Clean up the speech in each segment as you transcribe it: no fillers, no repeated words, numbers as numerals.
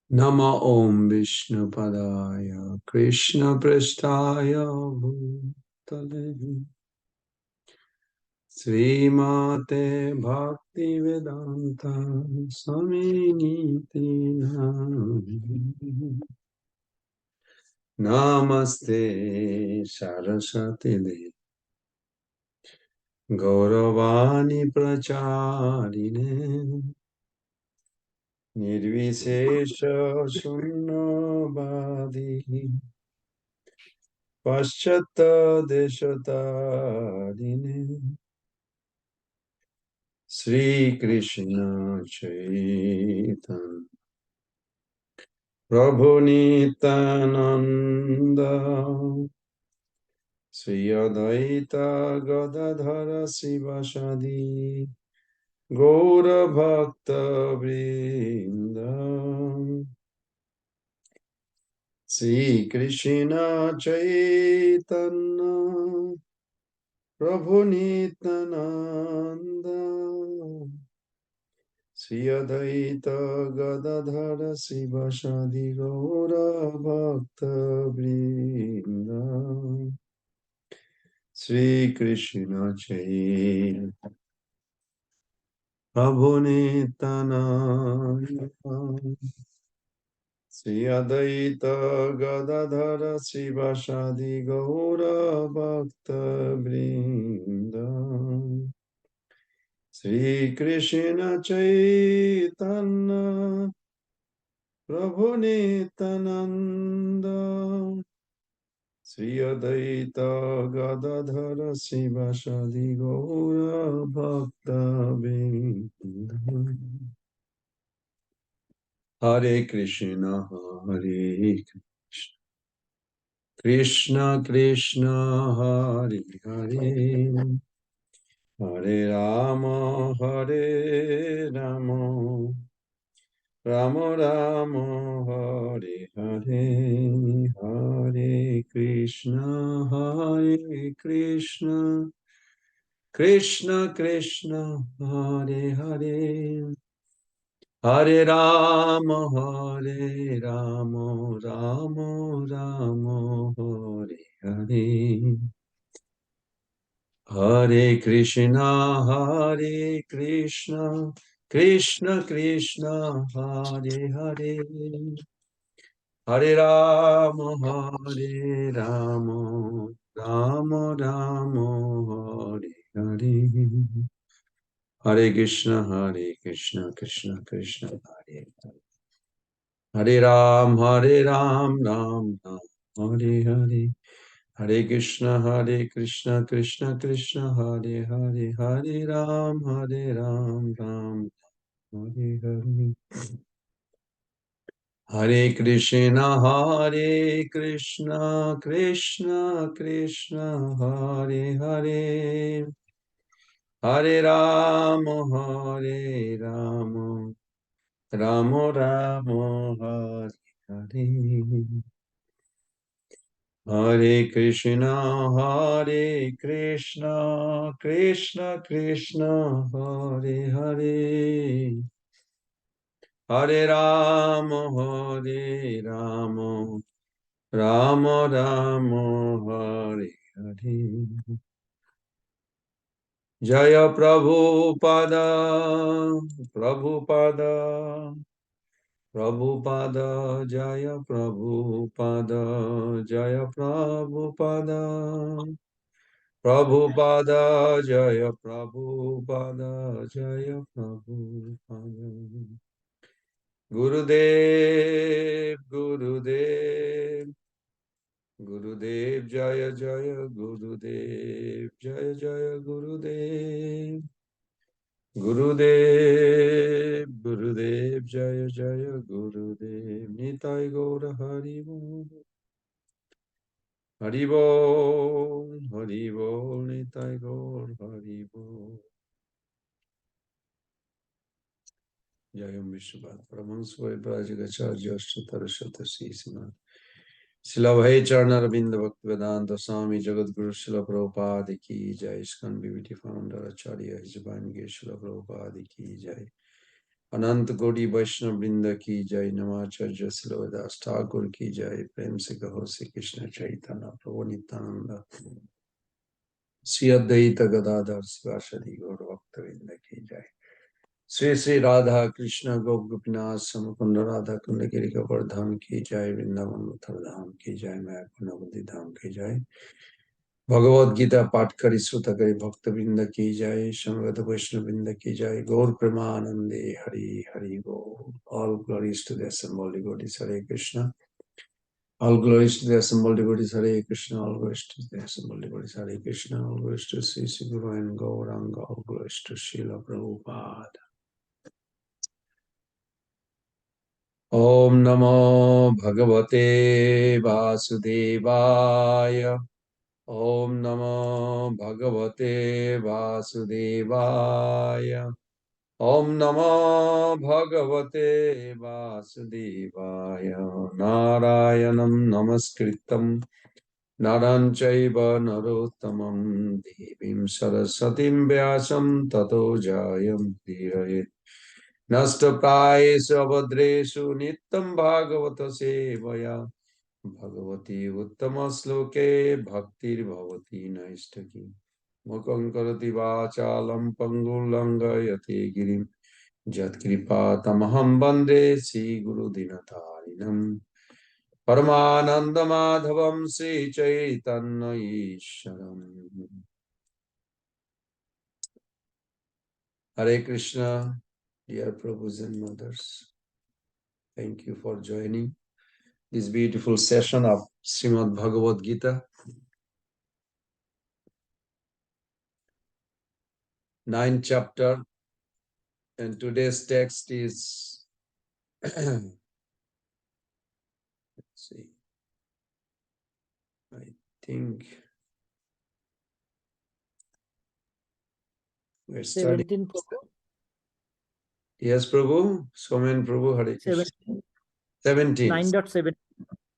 Nama Om Vishnupadaya Krishna Prasthaya Bhutale Srimate Bhakti Vedanta Swaminiti Namini Namaste Saraswati Devi Gauravani Pracharine Nirvishesha Shunnavadi Paschata Deshatarine Sri Krishna Chaitanya Prabhu Nityananda Sri Advaita Gadadhara Sivasadi Gaura Bhakta Vrinda Sri Krishna Chaitanya Prabhu Nityananda Sri Advaita Gadadhara Sivasadi Gaura Bhakta Vrinda Sri Krishna Chaitanya Prabhu Nityananda Sri Advaita Gadadhara Sivasadi Gaura Bhakta Vrinda Sri Krishna Chaitanya Prabhu Nityananda Sri Advaita Gadadhara Sivasadi Gaura Bhakta Vrinda Hare Krishna Hare Krishna Krishna Hare Hare Hare Rama Hare Rama Rama Rama Hare Hare Hare Krishna Krishna Krishna Hare Hare Hare Rama Rama Rama Hare Hare Hare Krishna Krishna Krishna Hare Hare Hare Rama Rama Rama Hare Hare Hare Krishna Krishna Krishna Hare Hare Hare Ram Ram Hare Hare Hare Krishna Krishna Krishna Hare Hare Hare Ram Ram Hare Hare Hare Krishna Krishna Krishna Hare Hare Hare Ram Ramo Ramo Hare Hare Hare Krishna Krishna Krishna Hare Hare Hare Ramo Ramo Ramo Hare Hare Jaya Prabhupada Prabhupada Jaya Prabhupada Jaya Prabhupada Prabhupada Jaya Prabhupada Jaya Prabhupada Gurudev Jaya Jaya Gurudev Jaya Jaya Gurudev Jaya Jaya Gurudev Nitai Gaura Haribol Nitai Gaur Haribol Jayam Vishnupat Paramahansa Vairajagacharya Ashtatarashata Sisima Sila Bhai Charna Ravinda Bhakti Vedanta Swami Jagat Guru Sila Prabhupada Ki Jai ISKCON BBT Founder Acharya His Divine Grace Sila Prabhupada Ki Jai अनंत कोटि वैष्णव वृंद की जय। नमाचार्य श्रीलदास ठाकुर की जय। प्रेम से कहो श्री कृष्ण चैतन्य प्रभु नित्यानंद श्री अद्वैत गदाधर शिवासदि गौर भक्त वृंद की जय। श्री श्री राधा कृष्ण गोपीनाथ समकुंड राधा कुंड गिरी गोवर्धन की जय। वृंदावन मथुरा धाम की जय। मायापुर नवद्वीप धाम की जय। भगवद गीता पाठ करी श्रुत करी भक्त वृंद की जय। संगत वैष्णव वृंद की जय। गौर प्रेमानंदे हरि हरि बोल। All glories to the assembled devotees. Hare Krishna. All glories to the assembled devotees. Hare Krishna. All glories to the assembled devotees. Hare Krishna. All glories to Sri Sri Guru and Gauranga. All glories to Srila Prabhupada. Om Namo Bhagavate Vasudevaya. Om Namo Bhagavate Vasudevaya. Om Namo Bhagavate Vasudevaya. Narayanam Namaskritam Naran Chaiva Narottamam Devim Sarasatim Vyasam Tato Jayam Dhirayet Nastapayeshu Abhadreshu Nityam Bhagavata Sevaya Bhagavati Uttama Sloke Bhaktir Bhavati Naistaki Mukam Karati Vachalam Pangulangayate Girim Jat Kripa Tamaham Bande Sri Guru Dinatarinam Paramananda Madhavam Sri Chaitanya Isharam. Hare Krishna, dear Prabhus and Mothers. Thank you for joining this beautiful session of Srimad Bhagavad Gita. 9th chapter, and today's text is, let's see, I think we're studying. 17 Prabhu. Yes, Prabhu. Somen Prabhu, Hare Krishna. 17. 17. 9.7.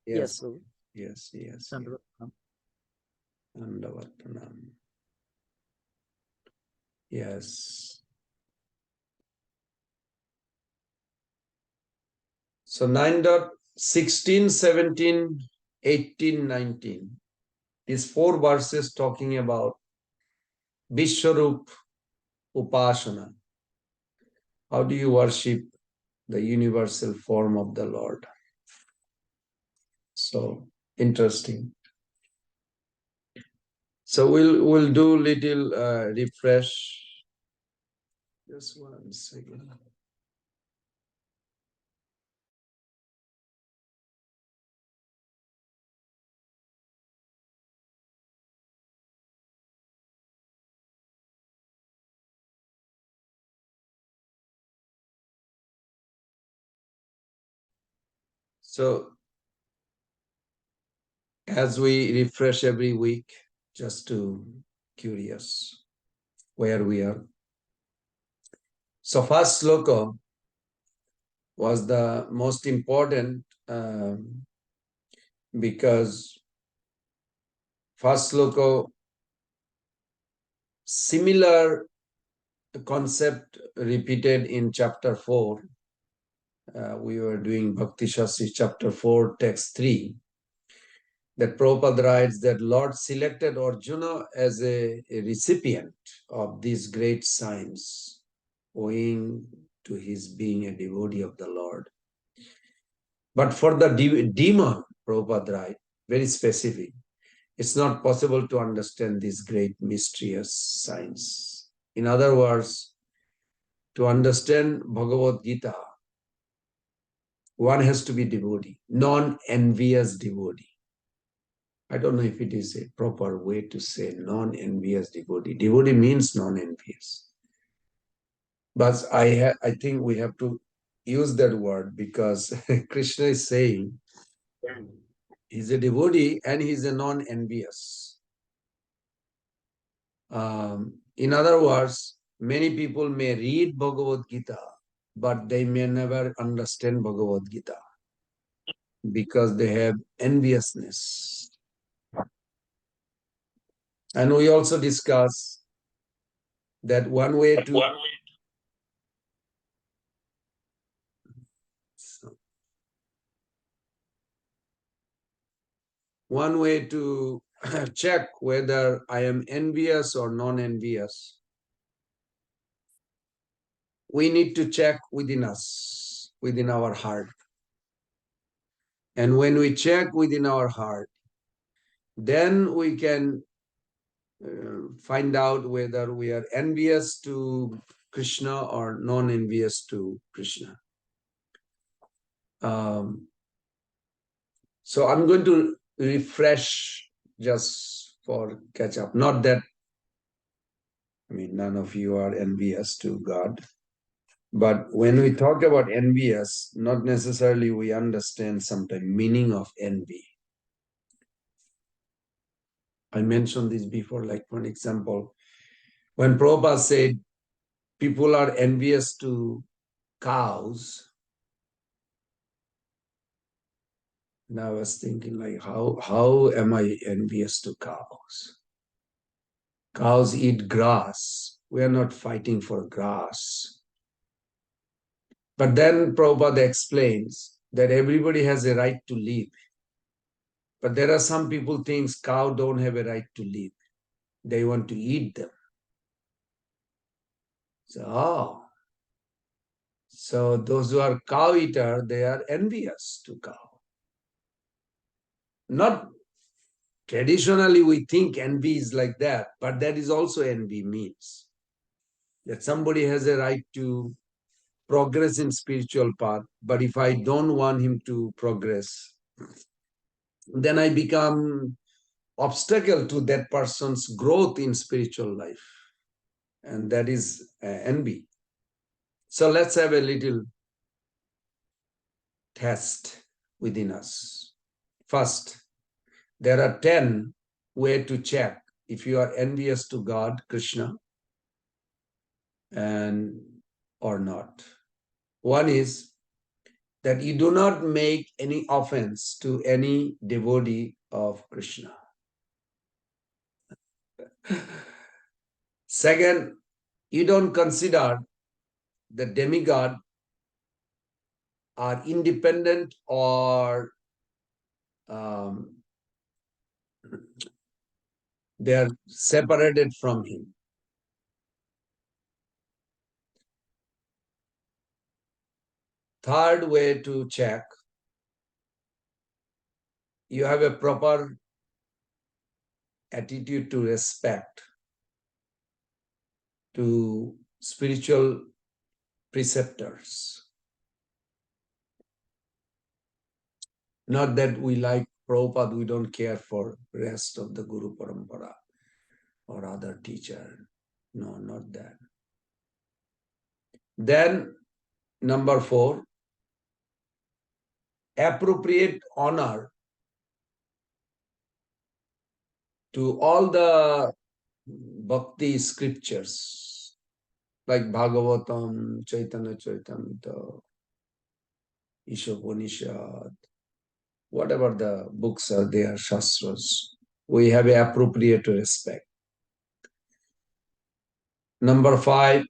Yes, Prabhu. yes, yes. Dandavat. Dandavat Pranam. Yes. So 9.16, 17, 18, 19. These 4 verses talking about Vishwarup Upasana. How do you worship the universal form of the Lord? So interesting. So we'll do little refresh. Just 1 second. So as we refresh every week, just to curious where we are. So first sloka was the most important because first sloka, similar concept repeated in chapter 4. We were doing Bhakti Shastri chapter 4, text 3. That Prabhupada writes that Lord selected Arjuna as a recipient of these great signs, owing to his being a devotee of the Lord. But for the demon, Prabhupada writes, very specific, it's not possible to understand these great mysterious signs. In other words, to understand Bhagavad Gita, one has to be devotee, non-envious devotee. I don't know if it is a proper way to say non-envious devotee. Devotee means non-envious. But I think we have to use that word because Krishna is saying he's a devotee and he's a non-envious. In other words, many people may read Bhagavad Gita, but they may never understand Bhagavad Gita because they have enviousness. And we also discuss that one way to one way to check whether I am envious or non-envious, we need to check within us, within our heart. And when we check within our heart, then we can find out whether we are envious to Krishna or non-envious to Krishna. So I'm going to refresh just for catch up. Not that, I mean, none of you are envious to God. But when we talk about envious, not necessarily we understand sometimes meaning of envy. I mentioned this before, like for example, when Prabhupada said people are envious to cows, and I was thinking like, how am I envious to cows? Cows eat grass. We are not fighting for grass. But then Prabhupada explains that everybody has a right to live. But there are some people think cow don't have a right to live. They want to eat them. So those who are cow eater, they are envious to cow. Not traditionally we think envy is like that, but that is also envy means. That somebody has a right to progress in spiritual path, but if I don't want him to progress, then I become obstacle to that person's growth in spiritual life. And that is envy. So let's have a little test within us. First, there are 10 ways to check if you are envious to God, Krishna, and or not. One is that you do not make any offense to any devotee of Krishna. Second, you don't consider the demigod are independent or they are separated from him. Third way to check, you have a proper attitude to respect to spiritual preceptors. Not that we like Prabhupada, we don't care for rest of the Guru Parampara or other teacher. No, not that. Then, number 4, appropriate honor to all the bhakti scriptures like Bhagavatam, Chaitanya Charitamrita, Ishopanishad, whatever the books are there, Shastras, we have an appropriate respect. Number 5,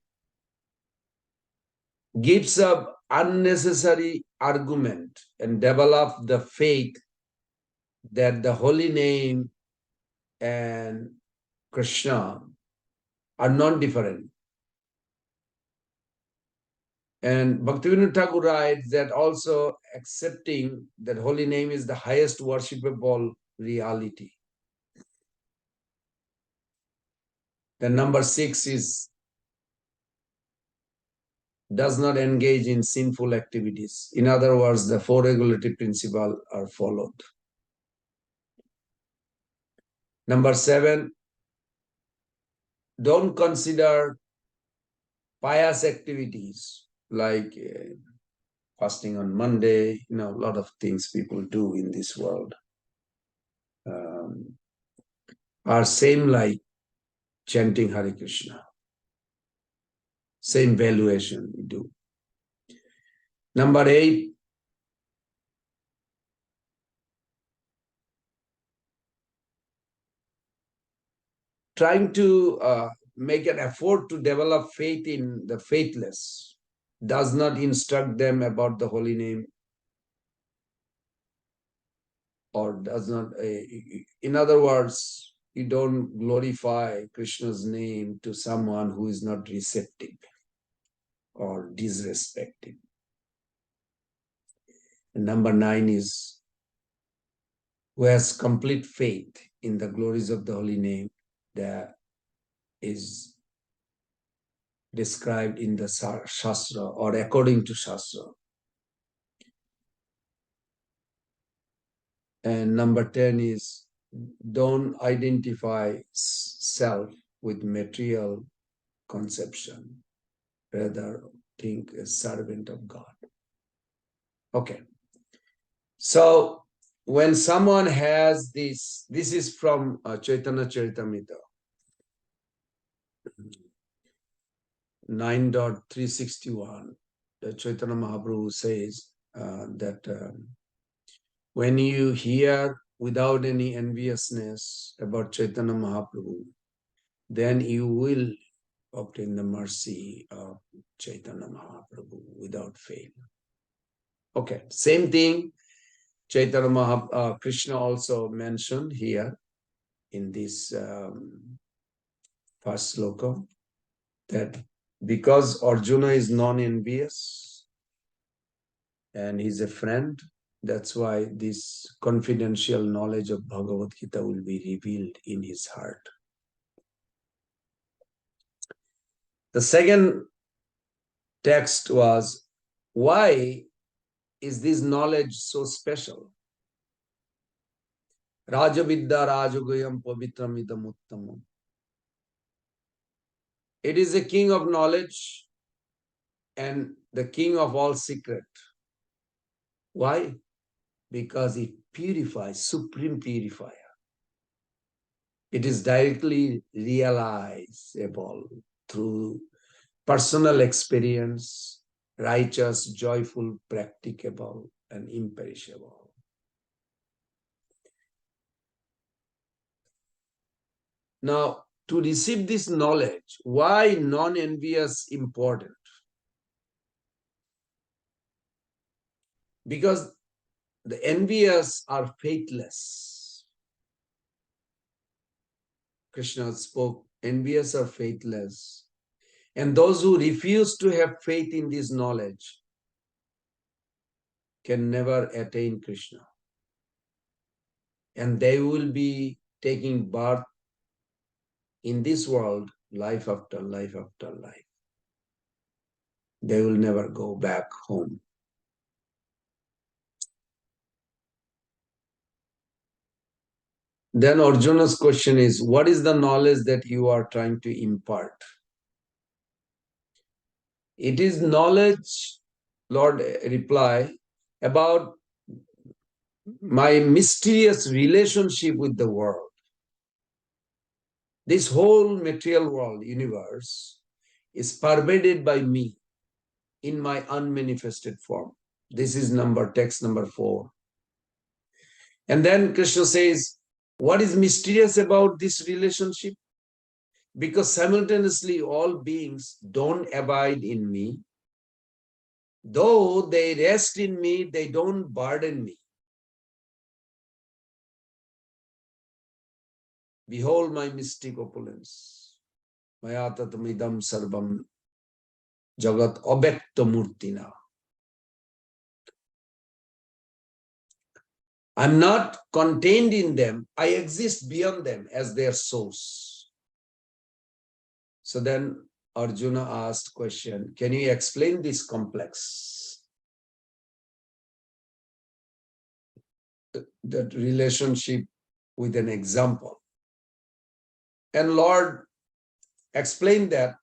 gives up unnecessary argument and develop the faith that the holy name and Krishna are non-different. And Bhaktivinoda Thakur writes that also accepting that holy name is the highest worshipable reality. Then number 6 is does not engage in sinful activities. In other words, the 4 regulatory principles are followed. Number 7, don't consider pious activities like fasting on Monday, a lot of things people do in this world are same like chanting Hare Krishna. Same valuation we do. Number 8, trying to make an effort to develop faith in the faithless does not instruct them about the holy name. or does not, in other words, you don't glorify Krishna's name to someone who is not receptive or disrespecting. And number 9 is who has complete faith in the glories of the holy name that is described in the Shastra or according to Shastra. And number 10 is don't identify self with material conception, rather think a servant of God. Okay. So when someone has this is from Chaitanya Charitamrita, 9.361. The Chaitanya Mahaprabhu says that when you hear without any enviousness about Chaitanya Mahaprabhu, then you will obtain the mercy of Chaitanya Mahaprabhu witut fail. Okay, same thing Chaitanya Krishna also mentioned here in this first sloka, that because Arjuna is non-envious and he's a friend, that's why this confidential knowledge of Bhagavad Gita will be revealed in his heart. The second text was, why is this knowledge so special? Rajavidya Rajagayam Pavitram Idam Uttamam. It is the king of knowledge and the king of all secret. Why? Because it purifies, supreme purifier. It is directly realizable through personal experience, righteous, joyful, practicable, and imperishable. Now, to receive this knowledge, why non-envious important? Because the envious are faithless. Krishna spoke, envious are faithless. And those who refuse to have faith in this knowledge can never attain Krishna. And they will be taking birth in this world, life after life after life. They will never go back home. Then Arjuna's question is, what is the knowledge that you are trying to impart? It is knowledge, Lord reply, about my mysterious relationship with the world. This whole material world, universe, is pervaded by me in my unmanifested form. This is text number 4. And then Krishna says, what is mysterious about this relationship? Because simultaneously all beings don't abide in me. Though they rest in me, they don't burden me. Behold my mystic opulence. Maya tatamidam sarvam jagat abhyakta murtina. I'm not contained in them. I exist beyond them as their source. So then Arjuna asked question, can you explain this complex? That relationship with an example. And Lord explained that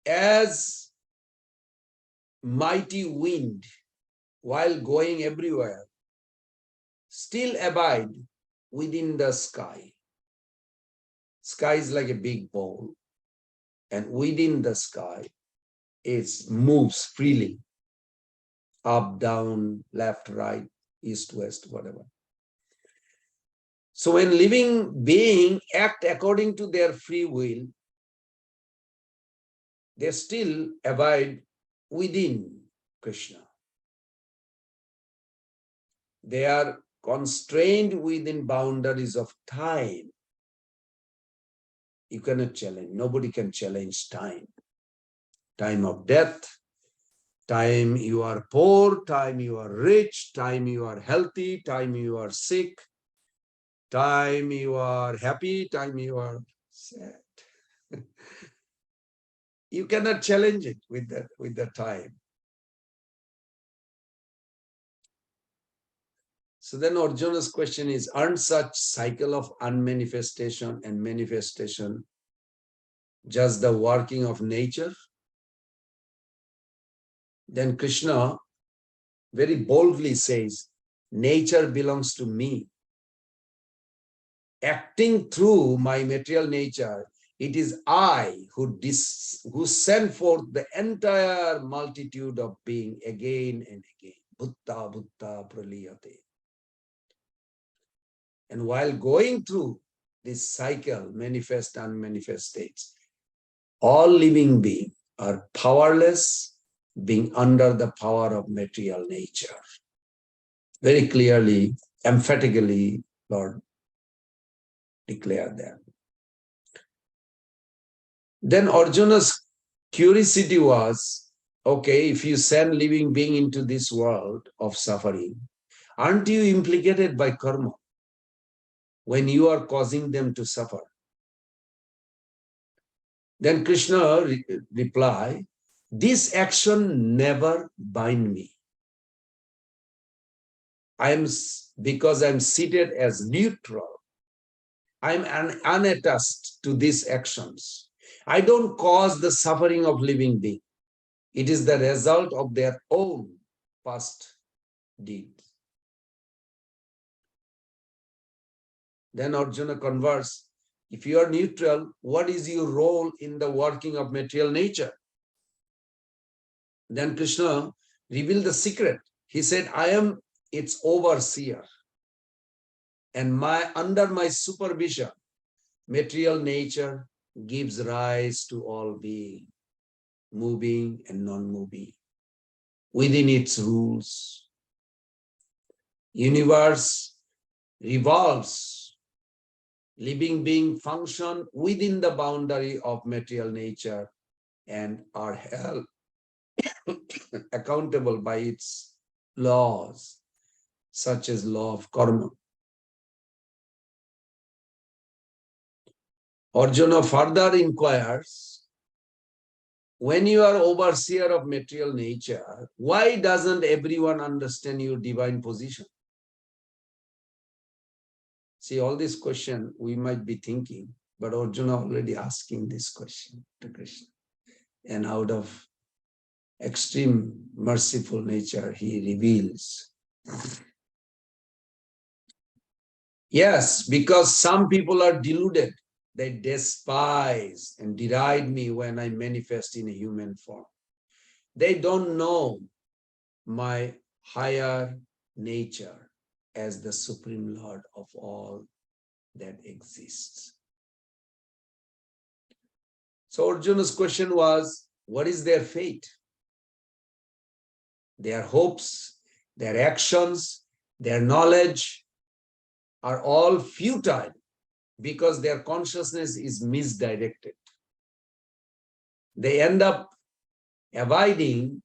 as mighty wind, while going everywhere, still abide within the sky. Sky is like a big bowl, and within the sky, it moves freely, up, down, left, right, east, west, whatever. So when living beings act according to their free will, they still abide within Krishna. they are constrained within boundaries of time. You cannot challenge. Nobody can challenge time. Time of death, time you are poor, time you are rich, time you are healthy, time you are sick, time you are happy, time you are sad. You cannot challenge it with the time. So then Arjuna's question is, aren't such cycle of unmanifestation and manifestation just the working of nature? Then Krishna very boldly says, nature belongs to me. Acting through my material nature, it is I who send forth the entire multitude of being again and again. Bhutta bhutta praliyate. And while going through this cycle, manifest, unmanifest states, all living beings are powerless, being under the power of material nature. Very clearly, emphatically, Lord declared that. Then Arjuna's curiosity was, okay, if you send living being into this world of suffering, aren't you implicated by karma when you are causing them to suffer? Then Krishna replied, this action never bind me. Because I'm seated as neutral. I'm unattached to these actions. I don't cause the suffering of living beings. It is the result of their own past deeds. Then Arjuna converts, if you are neutral, what is your role in the working of material nature? Then Krishna revealed the secret. He said, I am its overseer. And under my supervision, material nature gives rise to all being, moving and non-moving, within its rules. Universe revolves, living being function within the boundary of material nature and are held accountable by its laws, such as law of karma. Arjuna further inquires, when you are overseer of material nature, why doesn't everyone understand your divine position? See, all this question we might be thinking, but Arjuna already asking this question to Krishna. And out of extreme merciful nature, he reveals. Yes, because some people are deluded. They despise and deride me when I manifest in a human form. They don't know my higher nature as the Supreme Lord of all that exists. So Arjuna's question was, what is their fate? Their hopes, their actions, their knowledge are all futile because their consciousness is misdirected. They end up abiding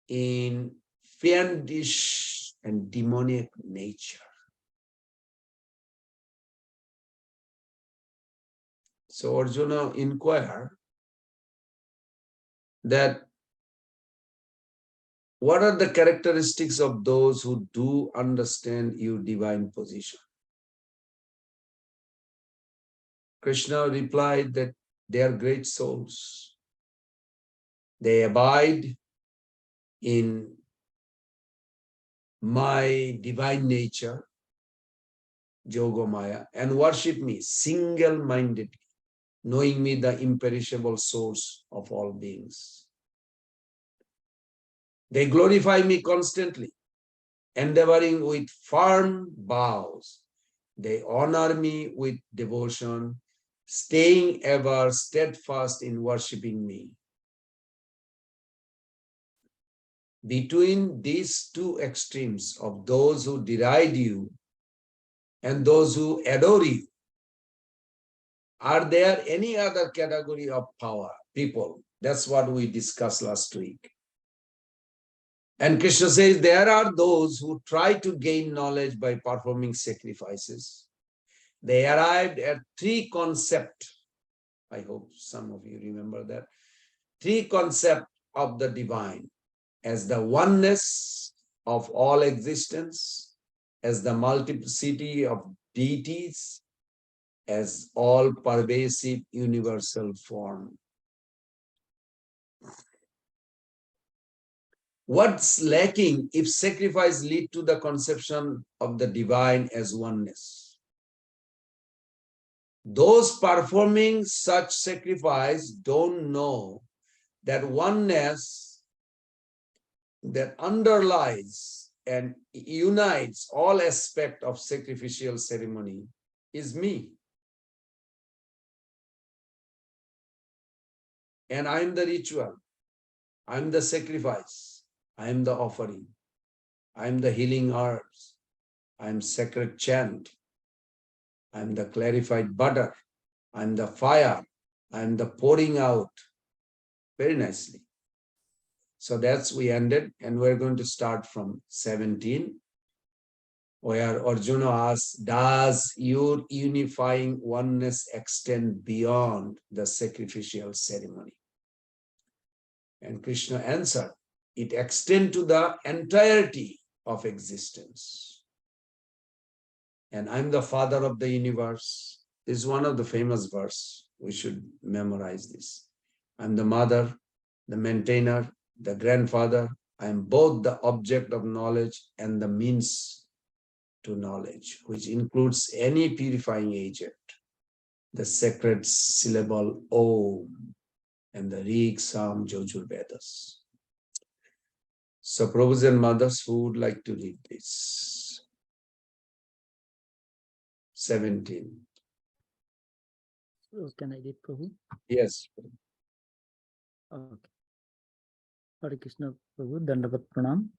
in fiendish and demoniac nature. So Arjuna inquired that what are the characteristics of those who do understand your divine position? Krishna replied that they are great souls. They abide in my divine nature, Yogamaya, and worship me single-mindedly, knowing me the imperishable source of all beings. They glorify me constantly, endeavoring with firm vows. They honor me with devotion, staying ever steadfast in worshiping me. between these two extremes of those who deride you and those who adore you, are there any other category of power, people? That's what we discussed last week. And Krishna says there are those who try to gain knowledge by performing sacrifices. They arrived at three concepts. I hope some of you remember that. Three concepts of the divine as the oneness of all existence, as the multiplicity of deities, as all pervasive universal form. What's lacking if sacrifice lead to the conception of the divine as oneness? Those performing such sacrifice don't know that oneness that underlies and unites all aspects of sacrificial ceremony is me. And I am the ritual. I am the sacrifice. I am the offering. I am the healing herbs. I am sacred chant. I am the clarified butter. I am the fire. I am the pouring out. Very nicely. So that's we ended, and we're going to start from 17, where Arjuna asks, does your unifying oneness extend beyond the sacrificial ceremony? And Krishna answered, it extends to the entirety of existence. And I'm the father of the universe. This is one of the famous verse. We should memorize this. I'm the mother, the maintainer, the grandfather. I am both the object of knowledge and the means to knowledge, which includes any purifying agent, the sacred syllable Om and the Rig, Sam, Jojur Vedas. So, Prabhus and mothers, who would like to read this? 17. So can I read, Prabhu? Yes. Okay. Hare Krishna, Prabhu, Dandavat Pranam.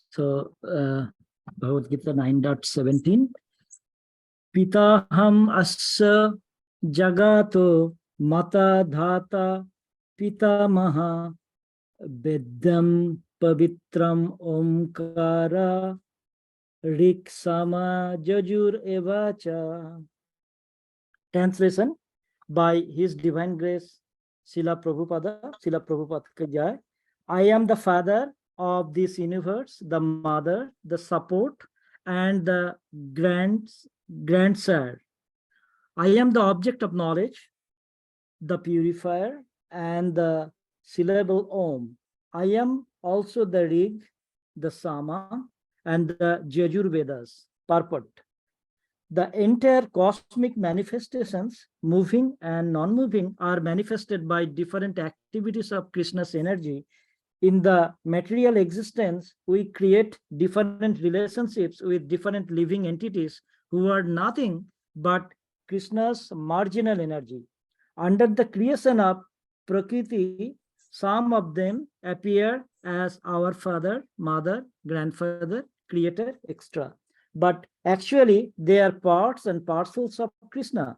So, Bhagavad Gita 9.17. Pitaham asya jagato mata dhata pitamaha Veddam pavitram omkara riksama jajur evacha. Translation by His Divine Grace, Srila Prabhupada Ki Jai. I am the father of this universe, the mother, the support, and the grandsire. I am the object of knowledge, the purifier, and the syllable Om. I am also the Rig, the Sama, and the Jajur Vedas, purport. The entire cosmic manifestations, moving and non-moving, are manifested by different activities of Krishna's energy. In the material existence, we create different relationships with different living entities who are nothing but Krishna's marginal energy. Under the creation of Prakriti, some of them appear as our father, mother, grandfather, creator, etc. But actually, they are parts and parcels of Krishna.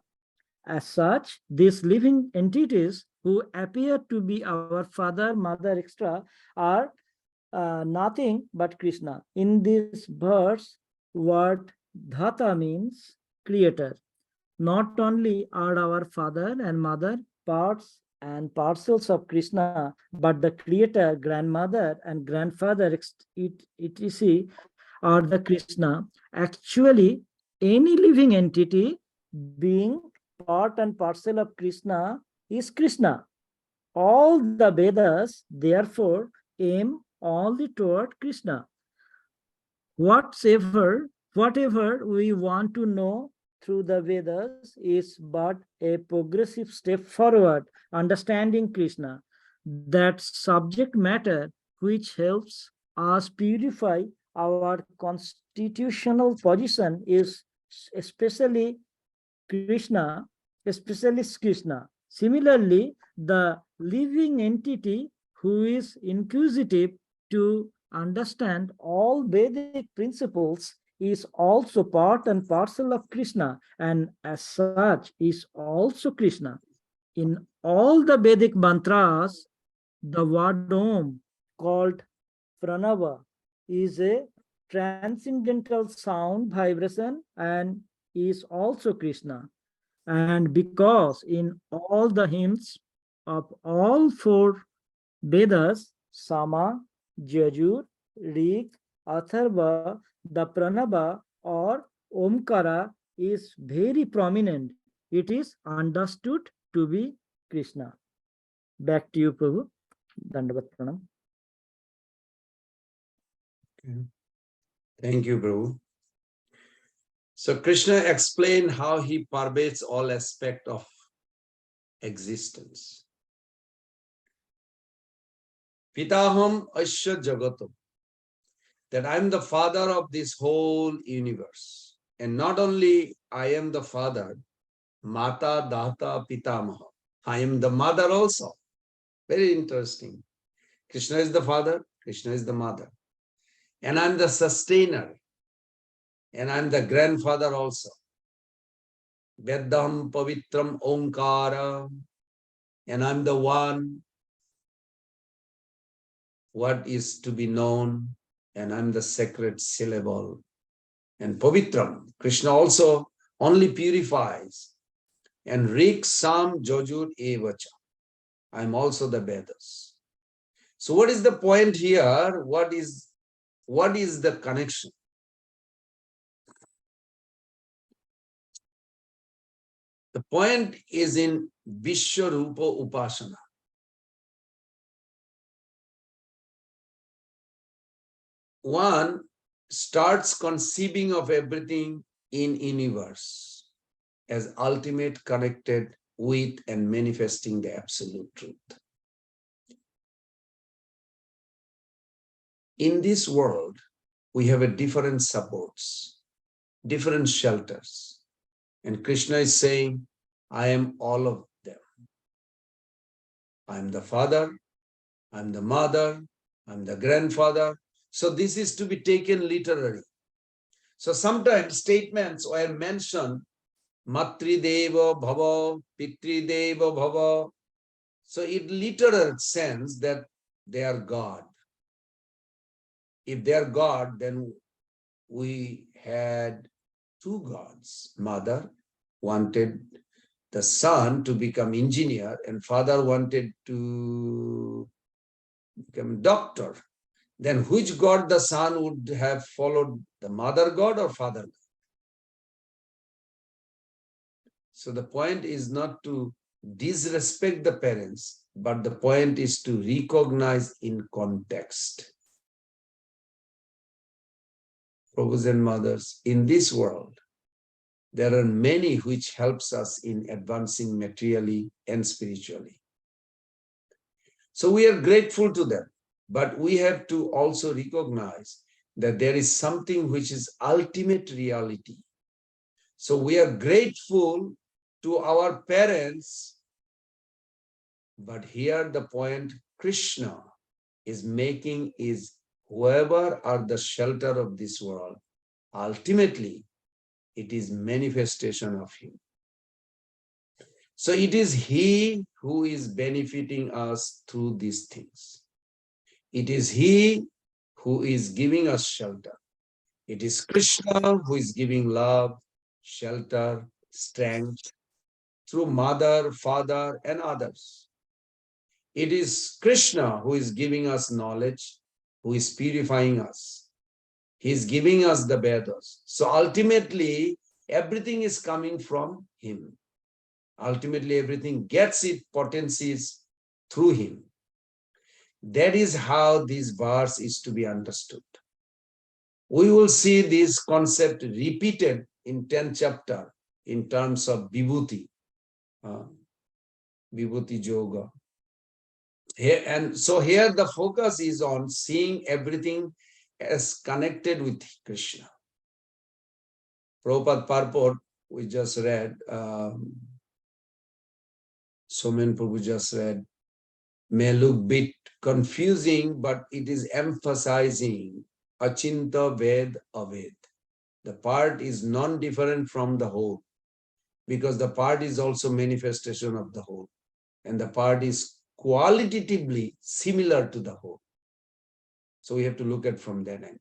As such, these living entities who appear to be our father, mother, etc., are nothing but Krishna. In this verse, word dhata means creator. Not only are our father and mother parts and parcels of Krishna, but the creator, grandmother, and grandfather, etc., are the Krishna. Actually, any living entity being part and parcel of Krishna is Krishna. All the Vedas, therefore, aim only toward Krishna. Whatever we want to know through the Vedas is but a progressive step forward, understanding Krishna. That subject matter which helps us purify our constitutional position is especially Krishna. Similarly, the living entity who is inquisitive to understand all Vedic principles is also part and parcel of Krishna, and as such is also Krishna. In all the Vedic mantras, the word Om, called Pranava, is a transcendental sound vibration and is also Krishna. And because in all the hymns of all four Vedas, Sama, Yajur, Rig, Atharva, the Pranava or Omkara is very prominent. It is understood to be Krishna. Back to you, Prabhu. Dandavat Pranam. Okay. Thank you, Prabhu. So Krishna explained how he pervades all aspects of existence. Pitaham Asya Jagatam, that I am the father of this whole universe. And not only I am the father, Mata Data Pitamaha, I am the mother also. Very interesting. Krishna is the father, Krishna is the mother. And I'm the sustainer. And I'm the grandfather also. Veddam Pavitram Omkara. And I'm the one what is to be known. And I'm the sacred syllable. And Pavitram, Krishna also only purifies. And Rik Sam Jojur Evacha. I'm also the Vedas. So what is the point here? What is the connection? The point is in Vishwarupa Upasana. One starts conceiving of everything in universe as ultimate connected with and manifesting the absolute truth. In this world, we have a different supports, different shelters. And Krishna is saying, I am all of them. I'm the father, I'm the mother, I'm the grandfather. So this is to be taken literally. So sometimes statements were mentioned, Matrideva Bhava, Pitrideva Bhava. So it literal sense that they are God. If they are God, then we had two gods. Mother wanted the son to become engineer and father wanted to become doctor. Then which god the son would have followed, the mother god or father god? So the point is not to disrespect the parents, but the point is to recognize in context. Brothers and mothers, in this world, there are many which helps us in advancing materially and spiritually. So we are grateful to them, but we have to also recognize that there is something which is ultimate reality. So we are grateful to our parents, but here the point Krishna is making is whoever are the shelter of this world, ultimately it is manifestation of him. So it is he who is benefiting us through these things. It is he who is giving us shelter. It is Krishna who is giving love, shelter, strength through mother, father, and others. It is Krishna who is giving us knowledge, who is purifying us. He is giving us the Vedas. So ultimately, everything is coming from him. Ultimately, everything gets its potencies through him. That is how this verse is to be understood. We will see this concept repeated in 10th chapter in terms of Vibhuti, Vibhuti Yoga. Here, and so here the focus is on seeing everything as connected with Krishna. Prabhupada purport, we just read, Somen Prabhu just read, may look bit confusing, but it is emphasizing Achinta Ved Aved. The part is non-different from the whole, because the part is also manifestation of the whole, and the part is qualitatively similar to the whole. So we have to look at from that angle.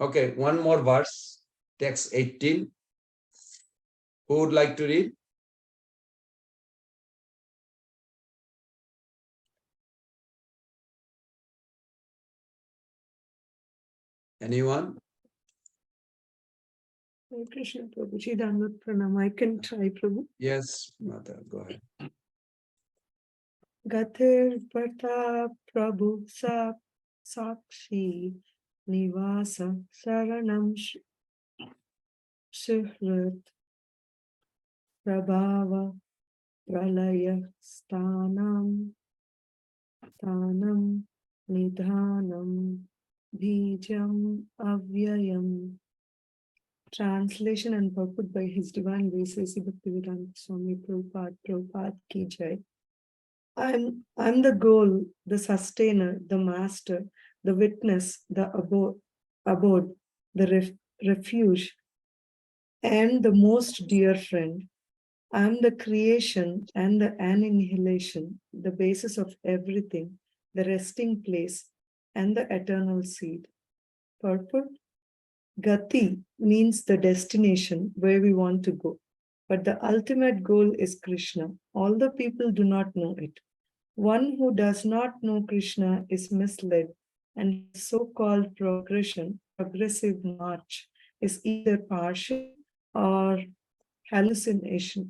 Okay, one more verse, text 18. Who would like to read? Anyone? Hare Krishna Prabhuji, Dandavat Pranam. I can try, Prabhu. Yes, Mother, go ahead. Gathir Pratap Prabhu Sakshi Nivasa Saranam Suhrit Prabhava Pralaya Stanam Nidhanam Bijam Avyayam. Translation and purport by His Divine Grace A.C. Bhaktivedanta Swami Prabhupada Ki Jai. I'm the goal, the sustainer, the master, the witness, the abode, the refuge, and the most dear friend. I'm the creation and the annihilation, the basis of everything, the resting place, and the eternal seed. Purport? Gati means the destination where we want to go. But the ultimate goal is Krishna. All the people do not know it. One who does not know Krishna is misled, and so-called progressive march is either partial or hallucinatory.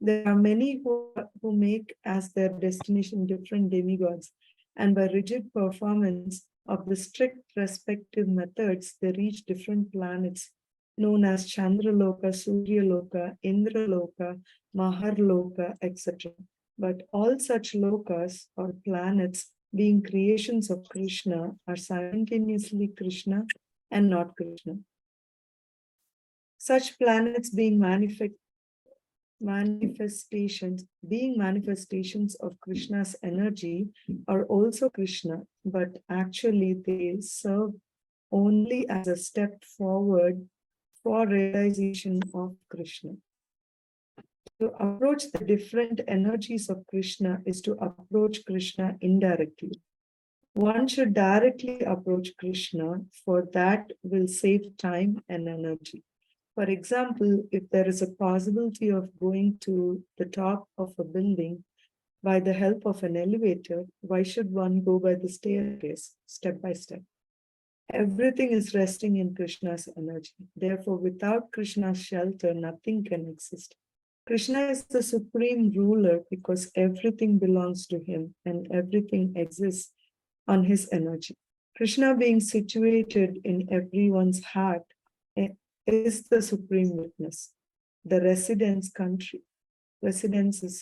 There are many who make as their destination different demigods, and by rigid performance of the strict respective methods, they reach different planets known as Chandraloka, Suryaloka, Indraloka, Maharloka, etc. But all such lokas or planets, being creations of Krishna, are simultaneously Krishna and not Krishna. Such planets being manifestations of Krishna's energy are also Krishna, but actually they serve only as a step forward for realization of Krishna. To approach the different energies of Krishna is to approach Krishna indirectly. One should directly approach Krishna, for that will save time and energy. For example, if there is a possibility of going to the top of a building by the help of an elevator, why should one go by the staircase, step by step? Everything is resting in Krishna's energy. Therefore, without Krishna's shelter, nothing can exist. Krishna is the supreme ruler because everything belongs to him and everything exists on his energy. Krishna being situated in everyone's heart is the supreme witness. The residences,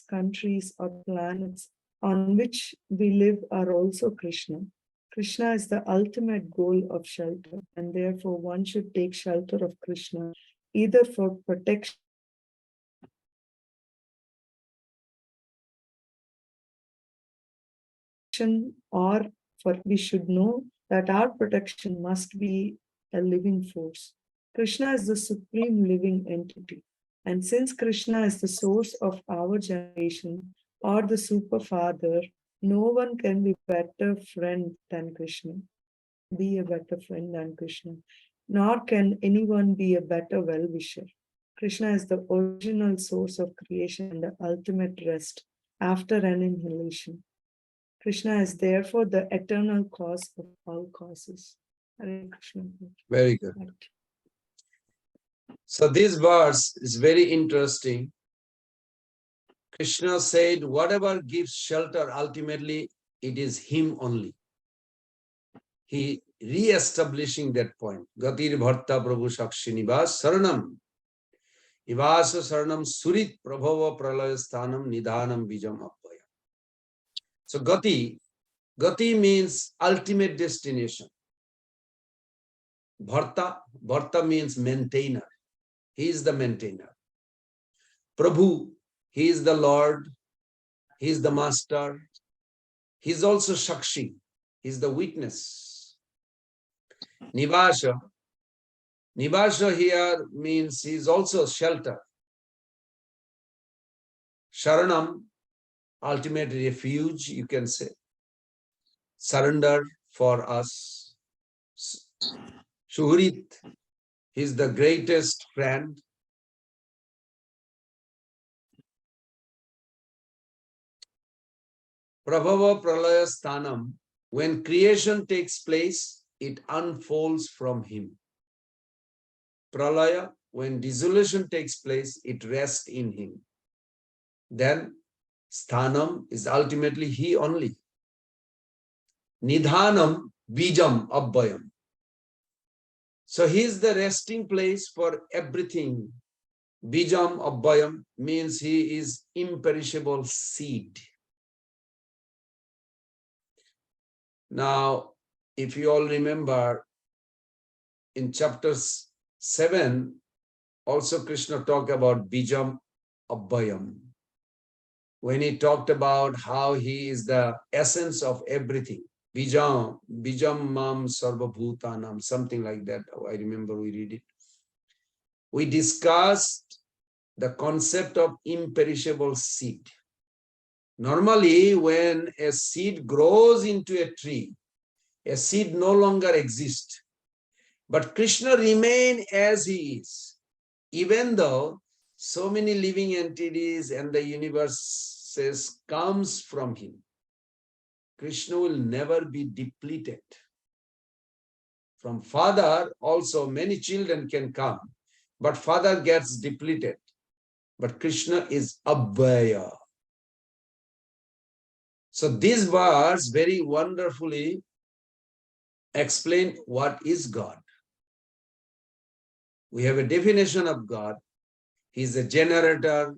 countries, or planets on which we live are also Krishna. Krishna is the ultimate goal of shelter, and therefore one should take shelter of Krishna either for protection or for we should know that our protection must be a living force. Krishna is the supreme living entity. And since Krishna is the source of our generation or the super father, no one can be a better friend than Krishna. Be a better friend than Krishna. Nor can anyone be a better well-wisher. Krishna is the original source of creation and the ultimate rest after annihilation. Krishna is therefore the eternal cause of all causes. Hare Krishna. Very good. So this verse is very interesting. Krishna said, whatever gives shelter, ultimately, it is him only. He re-establishing that point. Gatir Bharta Prabhu Sakshi Nivas Saranam. Ivasa Saranam Surit Prabhava Pralaya Sthanam Nidhanam Bijam Abhaya. So Gati means ultimate destination. Bharta means maintainer. He is the maintainer. Prabhu, he is the Lord, he is the Master, he is also Shakshi, he is the witness. Nivasha, Nivasha here means he is also shelter. Sharanam, ultimate refuge, you can say. Surrender for us. Shuhrit, he is the greatest friend. Prabhava Pralaya Sthanam, when creation takes place, it unfolds from him. Pralaya, when dissolution takes place, it rests in him. Then Sthanam is ultimately he only. Nidhanam, Bijam, Abbayam. So he is the resting place for everything. Bijam, Abbayam means he is imperishable seed. Now, if you all remember, in chapter 7, also Krishna talked about Bijam Abbayam. When he talked about how he is the essence of everything. Bijam Mam Sarva Bhutanam, something like that. I remember we read it. We discussed the concept of imperishable seed. Normally, when a seed grows into a tree, a seed no longer exists. But Krishna remains as he is. Even though so many living entities and the universes comes from him, Krishna will never be depleted. From father also many children can come, but father gets depleted. But Krishna is Abhaya. So this verse very wonderfully explain what is God. We have a definition of God. He is a generator,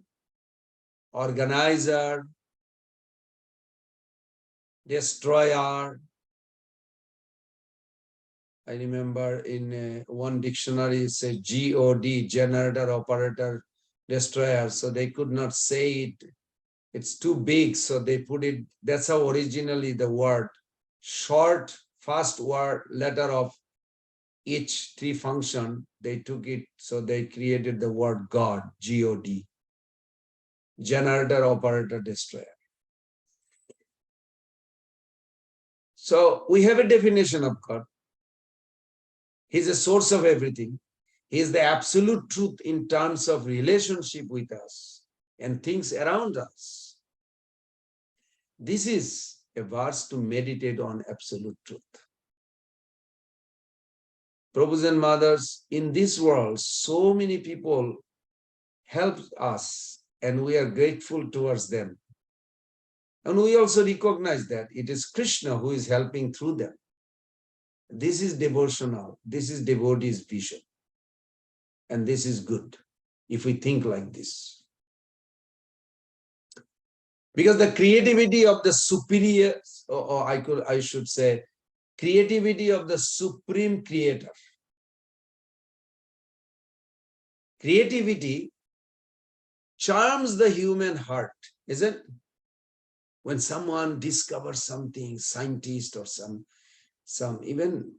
organizer, destroyer. I remember in one dictionary it says God, generator, operator, destroyer. So they could not say it. It's too big. So they put it, that's how originally the word, short, first word, letter of each three function, they took it. So they created the word God, God, generator, operator, destroyer. So we have a definition of God. He's a source of everything. He is the absolute truth in terms of relationship with us and things around us. This is a verse to meditate on absolute truth. Prabhus and mothers, in this world, so many people help us and we are grateful towards them. And we also recognize that it is Krishna who is helping through them. This is devotional. This is devotee's vision. And this is good if we think like this. Because the creativity of the superior, or I should say, creativity of the supreme creator. Creativity charms the human heart, isn't it? When someone discovers something, scientist or some even,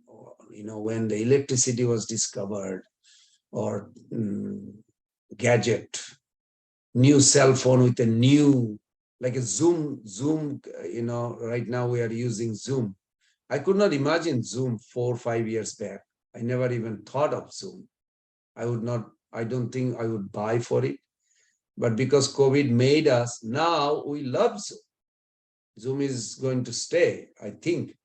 when the electricity was discovered, or gadget, new cell phone with a new, like a Zoom, right now we are using Zoom. I could not imagine Zoom 4 or 5 years back. I never even thought of Zoom. I don't think I would buy for it. But because COVID made us, now we love Zoom. Zoom is going to stay, I think.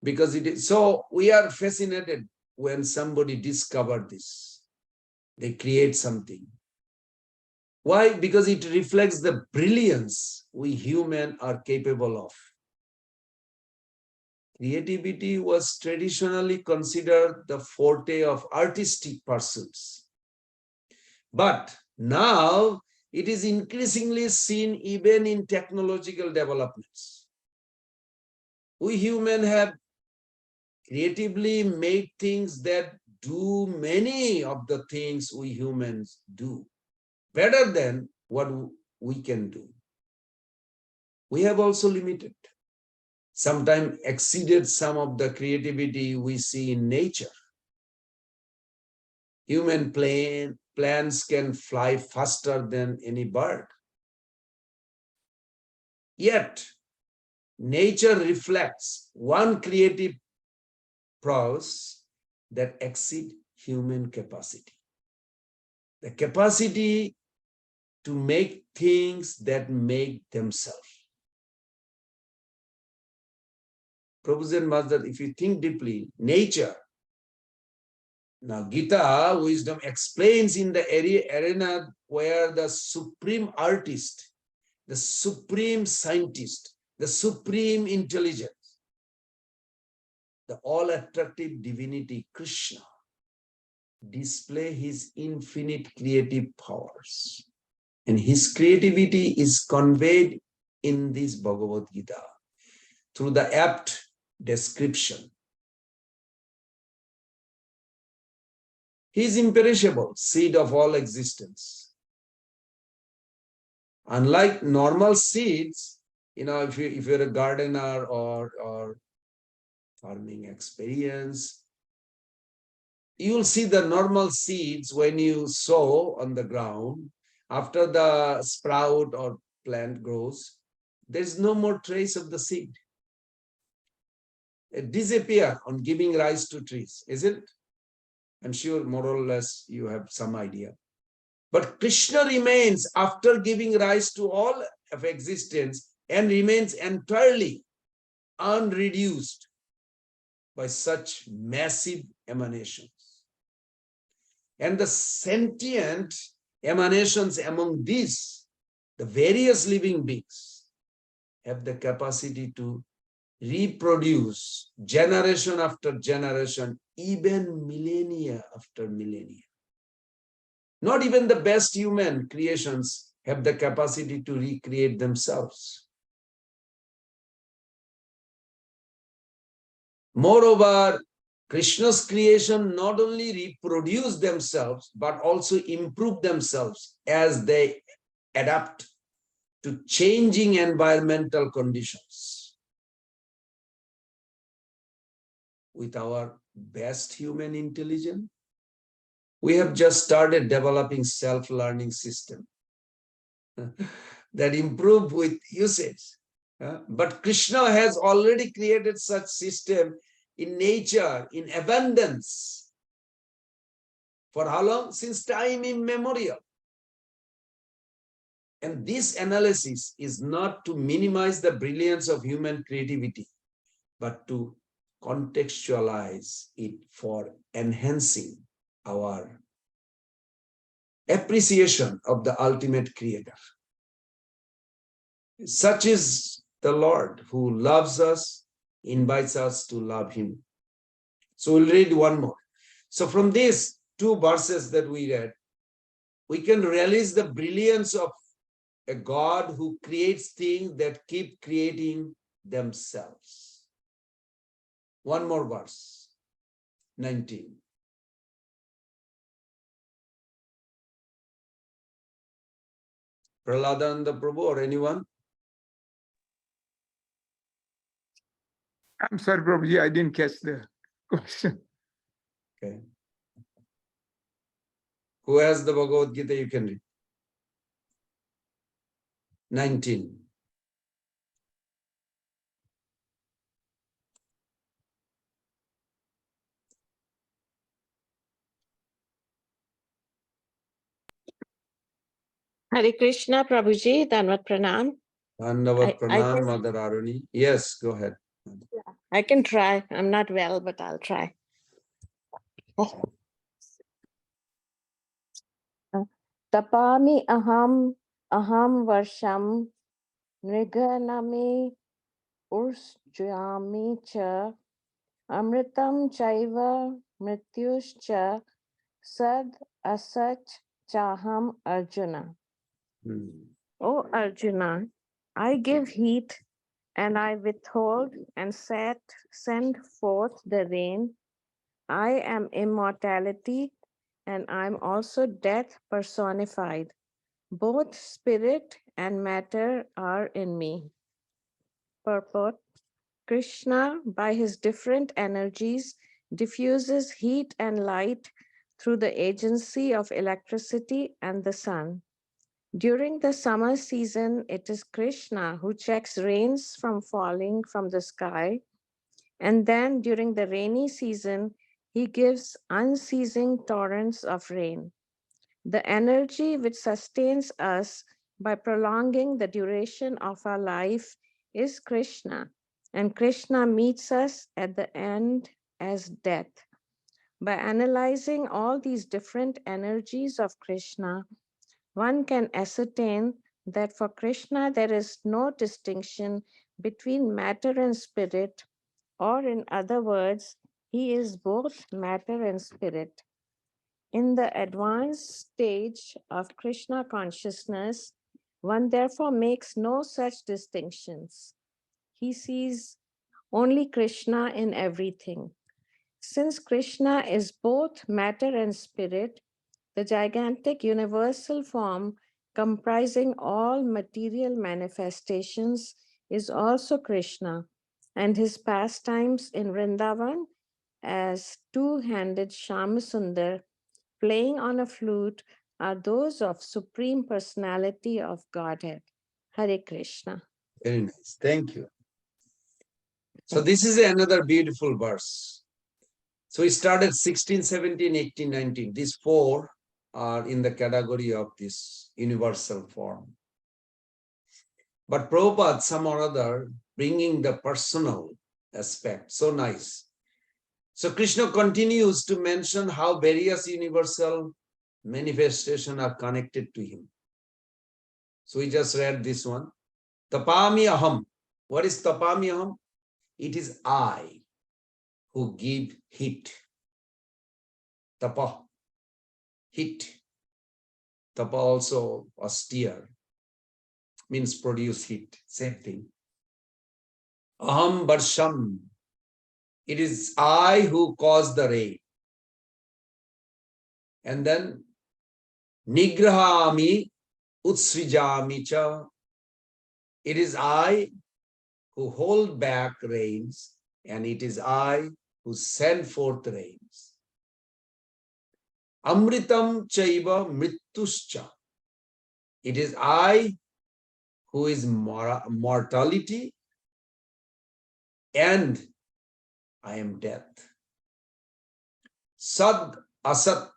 Because it is, so we are fascinated when somebody discovers this. They create something. Why? Because it reflects the brilliance we humans are capable of. Creativity was traditionally considered the forte of artistic pursuits. But now it is increasingly seen even in technological developments. We humans have creatively made things that do many of the things we humans do better than what we can do. We have also limited, sometimes exceeded some of the creativity we see in nature. Human plants can fly faster than any bird. Yet, nature reflects one creative prowess that exceeds human capacity. The capacity to make things that make themselves. Prabhuji and Master, if you think deeply, nature. Now, Gita wisdom explains in the arena where the supreme artist, the supreme scientist, the supreme intelligence, the all-attractive divinity Krishna display his infinite creative powers. And his creativity is conveyed in this Bhagavad Gita through the apt description. He is imperishable, seed of all existence. Unlike normal seeds, if you're a gardener or farming experience, you'll see the normal seeds when you sow on the ground. After the sprout or plant grows, there's no more trace of the seed. It disappears on giving rise to trees, isn't it? I'm sure more or less you have some idea. But Krishna remains after giving rise to all of existence and remains entirely unreduced by such massive emanations. And the sentient emanations among these, the various living beings, have the capacity to reproduce generation after generation, even millennia after millennia. Not even the best human creations have the capacity to recreate themselves. Moreover, Krishna's creation not only reproduce themselves, but also improve themselves as they adapt to changing environmental conditions. With our best human intelligence, we have just started developing self-learning system that improve with usage. But Krishna has already created such system in nature, in abundance. For how long? Since time immemorial. And this analysis is not to minimize the brilliance of human creativity, but to contextualize it for enhancing our appreciation of the ultimate creator. Such is the Lord who loves us, invites us to love him. So we'll read one more. So from these two verses that we read, we can realize the brilliance of a God who creates things that keep creating themselves. One more verse, 19. Prahladananda Prabhu or anyone? I'm sorry, Prabhuji, I didn't catch the question. Okay. Who has the Bhagavad Gita? You can read. 19. Hare Krishna, Prabhuji, Danvat Pranam. Dandavat I Pranam, can- Mother Aruni. Yes, go ahead. I can try. I'm not well, but I'll try. Tapami aham varsham nriganami urjami cha amritam chaiva mrityuscha sad asach chaham Arjuna. O Arjuna, I give heat and I withhold and send forth the rain. I am immortality and I'm also death personified. Both spirit and matter are in me. Purport. Krishna, by his different energies, diffuses heat and light through the agency of electricity and the sun. During the summer season, it is Krishna who checks rains from falling from the sky. And then during the rainy season, he gives unceasing torrents of rain. The energy which sustains us by prolonging the duration of our life is Krishna, and Krishna meets us at the end as death. By analyzing all these different energies of Krishna, one can ascertain that for Krishna there is no distinction between matter and spirit, or in other words, he is both matter and spirit. In the advanced stage of Krishna consciousness, one therefore makes no such distinctions. He sees only Krishna in everything. Since Krishna is both matter and spirit, the gigantic universal form comprising all material manifestations is also Krishna, and his pastimes in Vrindavan as two-handed Shyamasundar playing on a flute are those of Supreme Personality of Godhead. Hare Krishna. Very nice. Thank you. So this is another beautiful verse. So we started 16, 17, 18, 19. These four are in the category of this universal form. But Prabhupada, some or other, bringing the personal aspect. So nice. So Krishna continues to mention how various universal manifestations are connected to him. So we just read this one. Tapami aham. What is tapami aham? It is I who give heat. Tapa, heat. Tapa also austere, means produce heat, same thing. Aham varsham. It is I who cause the rain. And then nigrahami utsrijami cha. It is I who hold back rains, and it is I who send forth rains. Amritam chaiva mrituscha. It is I who is mortality, and I am death. Sad asat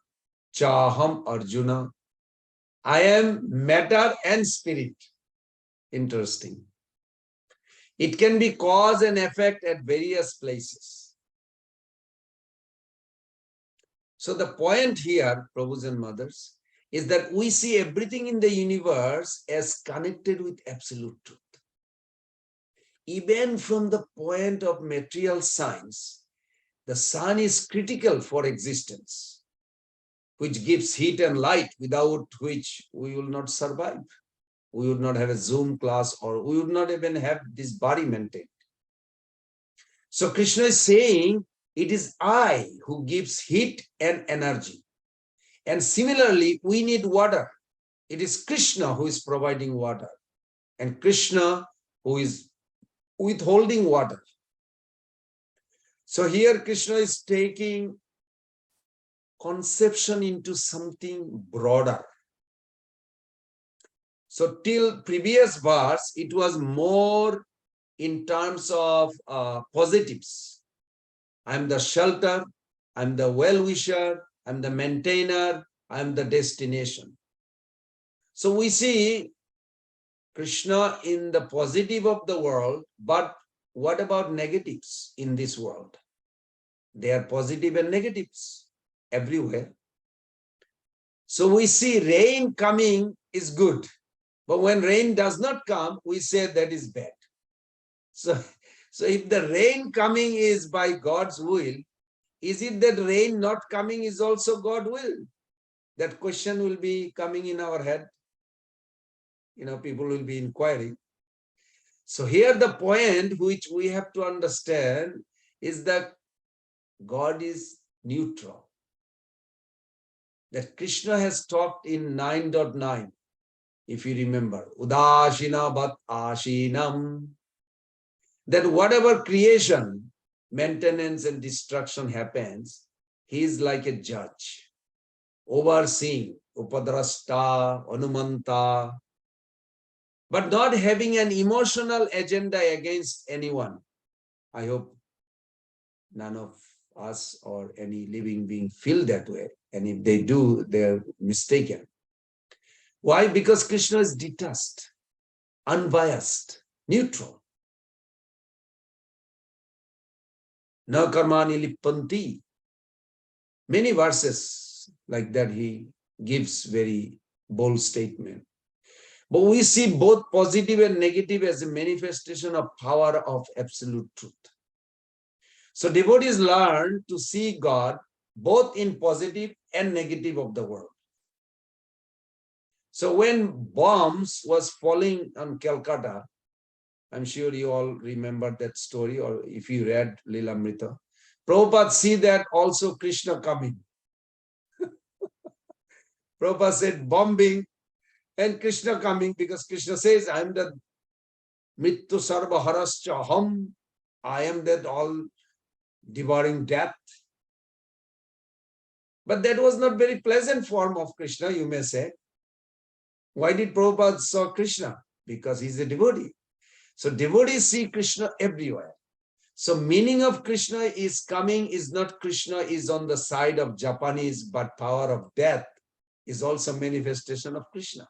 chaham Arjuna. I am matter and spirit. Interesting. It can be cause and effect at various places. So the point here, Prabhus and mothers, is that we see everything in the universe as connected with absolute truth. Even from the point of material science, the sun is critical for existence, which gives heat and light, without which we will not survive. We would not have a Zoom class, or we would not even have this body maintained. So Krishna is saying, it is I who gives heat and energy. And similarly, we need water. It is Krishna who is providing water, and Krishna who is withholding water. So here Krishna is taking conception into something broader. So till previous verse, it was more in terms of positives. I'm the shelter, I'm the well-wisher, I'm the maintainer, I'm the destination. So we see Krishna in the positive of the world, but what about negatives in this world? They are positive and negatives everywhere. So we see rain coming is good, but when rain does not come, we say that is bad. So if the rain coming is by God's will, is it that rain not coming is also God's will? That question will be coming in our head. People will be inquiring. So here the point which we have to understand is that God is neutral. That Krishna has talked in 9.9. if you remember, Udashina Bhat Ashinam, that whatever creation, maintenance and destruction happens, he is like a judge, overseeing, Upadrasta, Anumanta, but not having an emotional agenda against anyone. I hope none of us or any living being feel that way. And if they do, they're mistaken. Why? Because Krishna is detached, unbiased, neutral. Na karmani lippanti. Many verses like that he gives very bold statement. But we see both positive and negative as a manifestation of power of absolute truth. So devotees learn to see God both in positive and negative of the world. So when bombs was falling on Calcutta, I'm sure you all remember that story, or if you read Lilamrita, Prabhupada see that also Krishna coming. Prabhupada said bombing and Krishna coming, because Krishna says, I am the Mrityu Sarva Harascha Ham. I am that all devouring death. But that was not very pleasant form of Krishna, you may say. Why did Prabhupada saw Krishna? Because he's a devotee. So devotees see Krishna everywhere. So meaning of Krishna is coming is not Krishna is on the side of Japanese, but power of death is also manifestation of Krishna.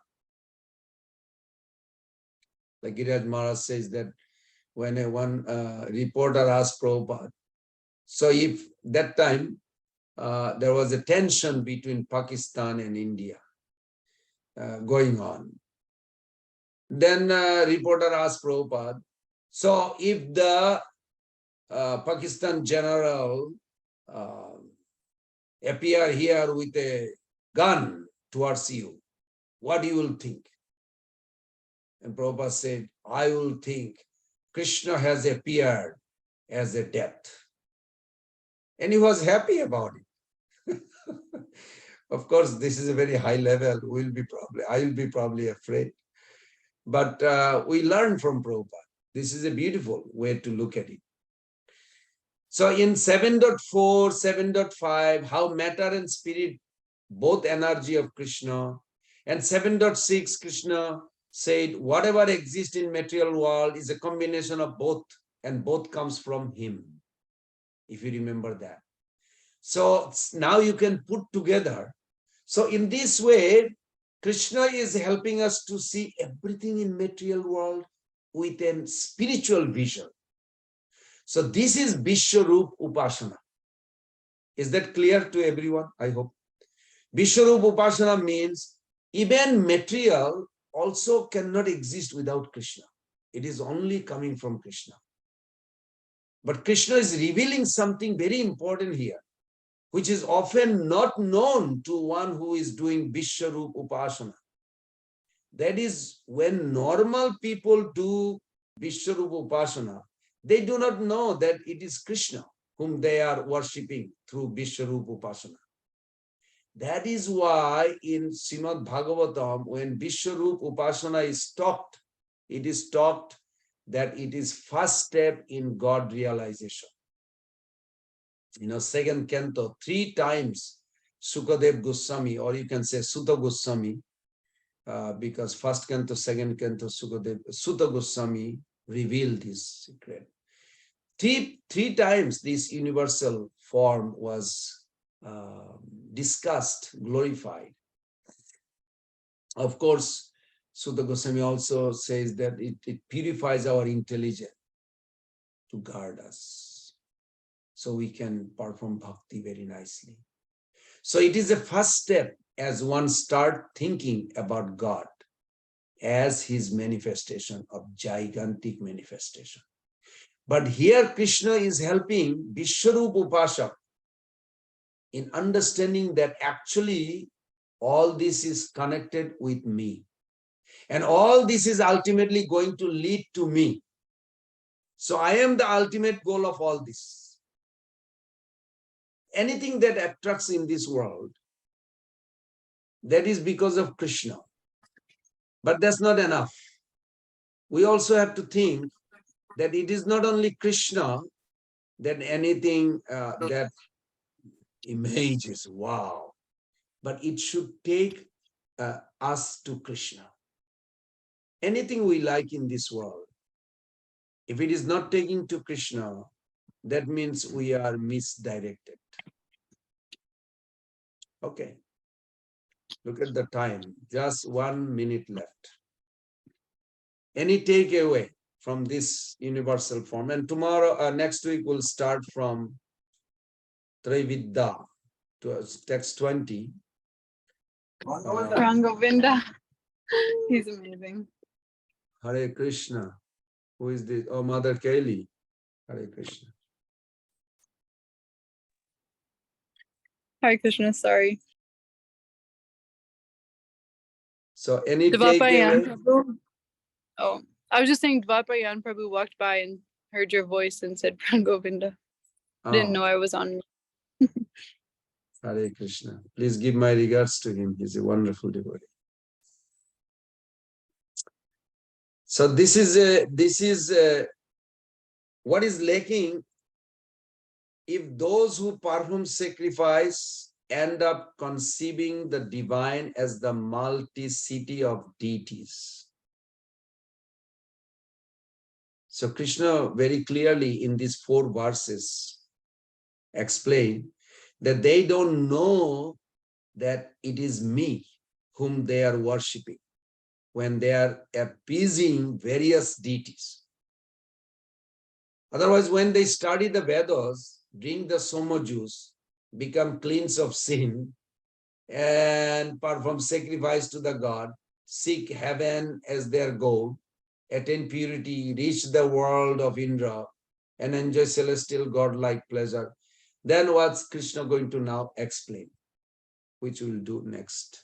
Like Giriraj Maharaj says that when one reporter asked Prabhupada, so if that time there was a tension between Pakistan and India going on, then reporter asked Prabhupada, so if the Pakistan general appear here with a gun towards you, what you will think? And Prabhupada said, I will think Krishna has appeared as a death. And he was happy about it. Of course, this is a very high level. I will be probably afraid. But we learn from Prabhupada. This is a beautiful way to look at it. So in 7.4, 7.5, how matter and spirit, both energy of Krishna, and 7.6, Krishna said, whatever exists in material world is a combination of both, and both comes from him, if you remember that. So now you can put together. So in this way, Krishna is helping us to see everything in material world with a spiritual vision. So this is Vishwarup Upasana. Is that clear to everyone? I hope. Vishwarup Upasana means even material also cannot exist without Krishna. It is only coming from Krishna. But Krishna is revealing something very important here, which is often not known to one who is doing Vishwarup Upasana. That is, when normal people do Vishwarup Upasana, they do not know that it is Krishna whom they are worshipping through Vishwarup Upasana. That is why in Srimad Bhagavatam, when Vishwarup Upasana is taught, it is taught that it is first step in God realization. Second canto, 3 times Sukadev Goswami, or you can say Sutta Goswami, because first canto, second canto, Sutta Goswami revealed this secret. Three times this universal form was discussed, glorified. Of course, Sutta Goswami also says that it purifies our intelligence to guard us, so we can perform bhakti very nicely. So it is a first step as one start thinking about God as his manifestation of gigantic manifestation. But here Krishna is helping Vishwarup Upasak in understanding that actually all this is connected with me. And all this is ultimately going to lead to me. So I am the ultimate goal of all this. Anything that attracts in this world, that is because of Krishna. But that's not enough. We also have to think that it is not only Krishna that anything that image is wow, but it should take us to Krishna. Anything we like in this world, if it is not taking to Krishna, that means we are misdirected. Okay. Look at the time, just 1 minute left. Any takeaway from this universal form? And tomorrow, next week, we'll start from Trividya to text 20. Rangovinda. He's amazing. Hare Krishna. Who is this? Oh, Mother Kaili. Hare Krishna. Hare Krishna, sorry. So any Dvapayan takeaway? Prabhu. Oh, I was just saying Dvapayan Prabhu walked by and heard your voice and said Rangovinda. Didn't know I was on. Hare Krishna. Please give my regards to him. He's a wonderful devotee. So this is what is lacking. If those who perform sacrifice end up conceiving the divine as the multiplicity of deities. So Krishna very clearly in these 4 verses explain that they don't know that it is me whom they are worshipping when they are appeasing various deities. Otherwise, when they study the Vedas, drink the Soma juice, become cleansed of sin, and perform sacrifice to the God, seek heaven as their goal, attain purity, reach the world of Indra, and enjoy celestial God-like pleasure, then what's Krishna going to now explain, which we'll do next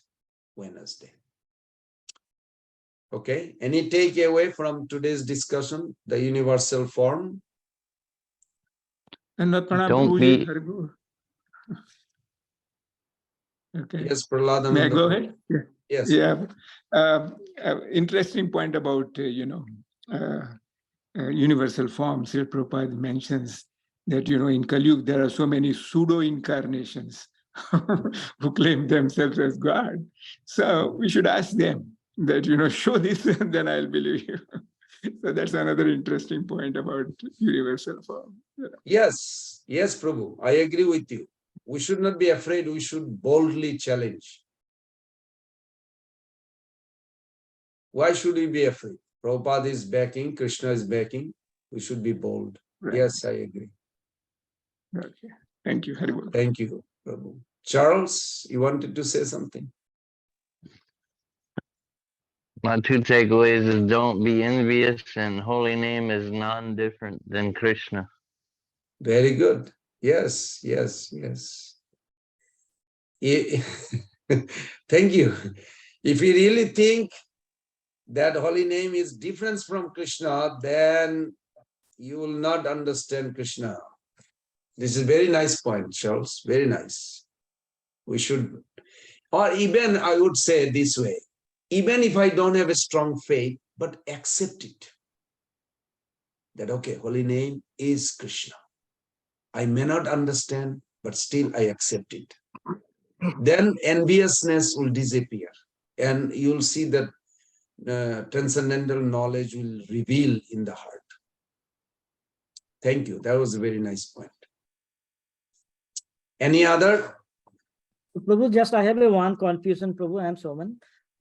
Wednesday. Okay, any takeaway from today's discussion, the universal form? And not Don't be. Okay. Yes, Prahlad. May I go ahead? Yeah. Yes. Yeah. Interesting point about, universal form. Srila Prabhupada mentions that, in Kali Yuga, there are so many pseudo-incarnations who claim themselves as God. So we should ask them that, show this and then I'll believe you. So that's another interesting point about universal form. Yes, yes, Prabhu, I agree with you. We should not be afraid, we should boldly challenge. Why should we be afraid? Prabhupada is backing, Krishna is backing, we should be bold. Right. Yes, I agree. Okay. Thank you. Haribol. Thank you, Prabhu. Charles, you wanted to say something? My 2 takeaways is don't be envious, and holy name is non-different than Krishna. Very good. Yes, yes, yes. Thank you. If you really think that holy name is different from Krishna, then you will not understand Krishna. This is a very nice point, Charles. Very nice. We should, or even I would say this way, even if I don't have a strong faith, but accept it. That, okay, holy name is Krishna. I may not understand, but still I accept it. Then enviousness will disappear. And you'll see that transcendental knowledge will reveal in the heart. Thank you. That was a very nice point. Any other? Prabhu, just I have a one confusion, Prabhu. I am Soman.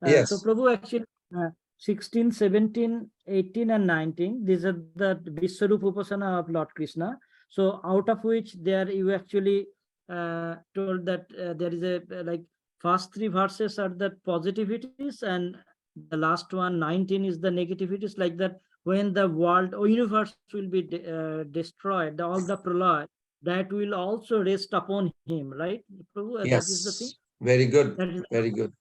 Yes. So Prabhu, actually 16, 17, 18 and 19, these are the Vishwarup Upasana of Lord Krishna. So out of which there you actually told that there is a like first 3 verses are the positivities and the last one 19 is the negativities, like that when the world or universe will be destroyed, all the pralaya, that will also rest upon him, right? Prabhu, Yes. that is the thing. Very good. Very good.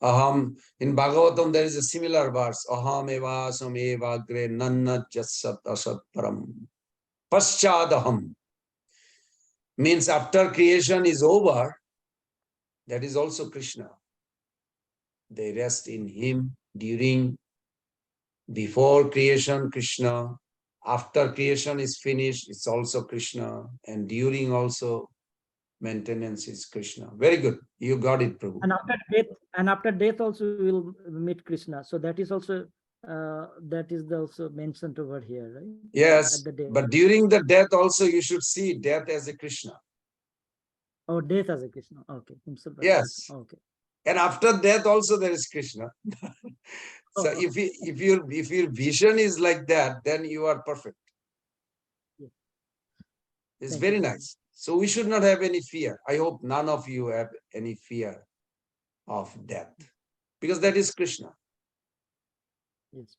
Aham, in Bhagavatam, there is a similar verse. Aham eva sameva gre nanna jatsat asat param. Paschadaham. Means after creation is over, that is also Krishna. They rest in him Before creation, Krishna. After creation is finished, it's also Krishna. And during also, maintenance is Krishna. Very good. You got it, Prabhu. And after death also we will meet Krishna. So that is also also mentioned over here, right? Yes, At the death. but during the death also, you should see death as a Krishna. Oh, death as a Krishna. Okay. Himself as Yes. Krishna. Okay. And after death also there is Krishna. So if your vision is like that, then you are perfect. Yeah. It's Thank very you. nice. So we should not have any fear. I hope none of you have any fear of death, because that is Krishna. Yes.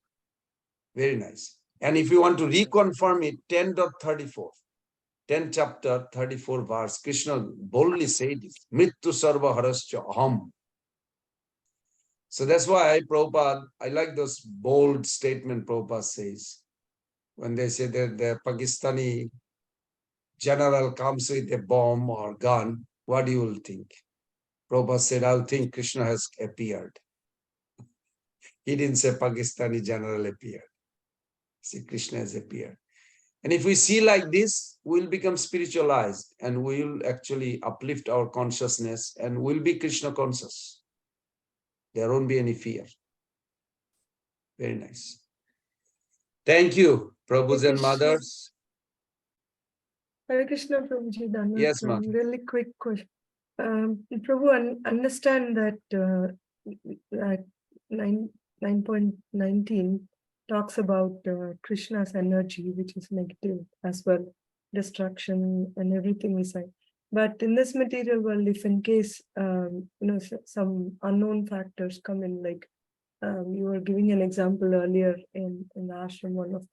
Very nice. And if you want to reconfirm it, 10.34, 10 chapter 34 verse, Krishna boldly said this, Mrityu sarva harascha aham. So that's why Prabhupada, I like those bold statement Prabhupada says. When they say that the Pakistani general comes with a bomb or gun, what do you will think? Prabhupada said, I'll think Krishna has appeared. He didn't say Pakistani general appeared. He said Krishna has appeared. And if we see like this, we'll become spiritualized and we'll actually uplift our consciousness and we'll be Krishna conscious. There won't be any fear. Very nice. Thank you, Prabhus and mothers. Hare Krishna, Prabhuji. Yes, ma'am. Really quick question. Prabhu, understand that that 9.19 talks about Krishna's energy, which is negative as well, destruction and everything we say. But in this material world, if in case some unknown factors come in, like you were giving an example earlier in the ashram, one of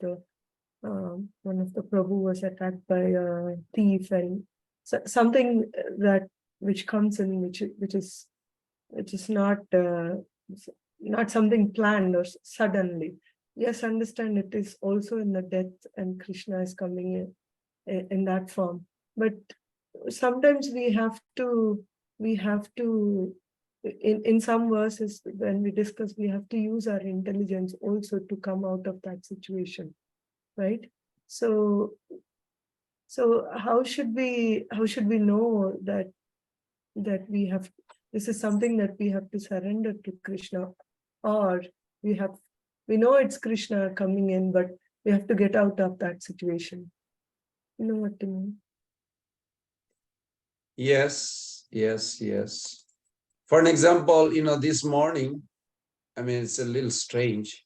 the Prabhu was attacked by a thief, and something that which comes in, which is not something planned or suddenly. Yes, understand it is also in the death, and Krishna is coming in that form. But sometimes we have to in some verses when we discuss, we have to use our intelligence also to come out of that situation, right? So how should we know that we have, this is something that we have to surrender to Krishna, or we know it's Krishna coming in, but we have to get out of that situation? You know what I mean? Yes. For an example, this morning, I mean, it's a little strange.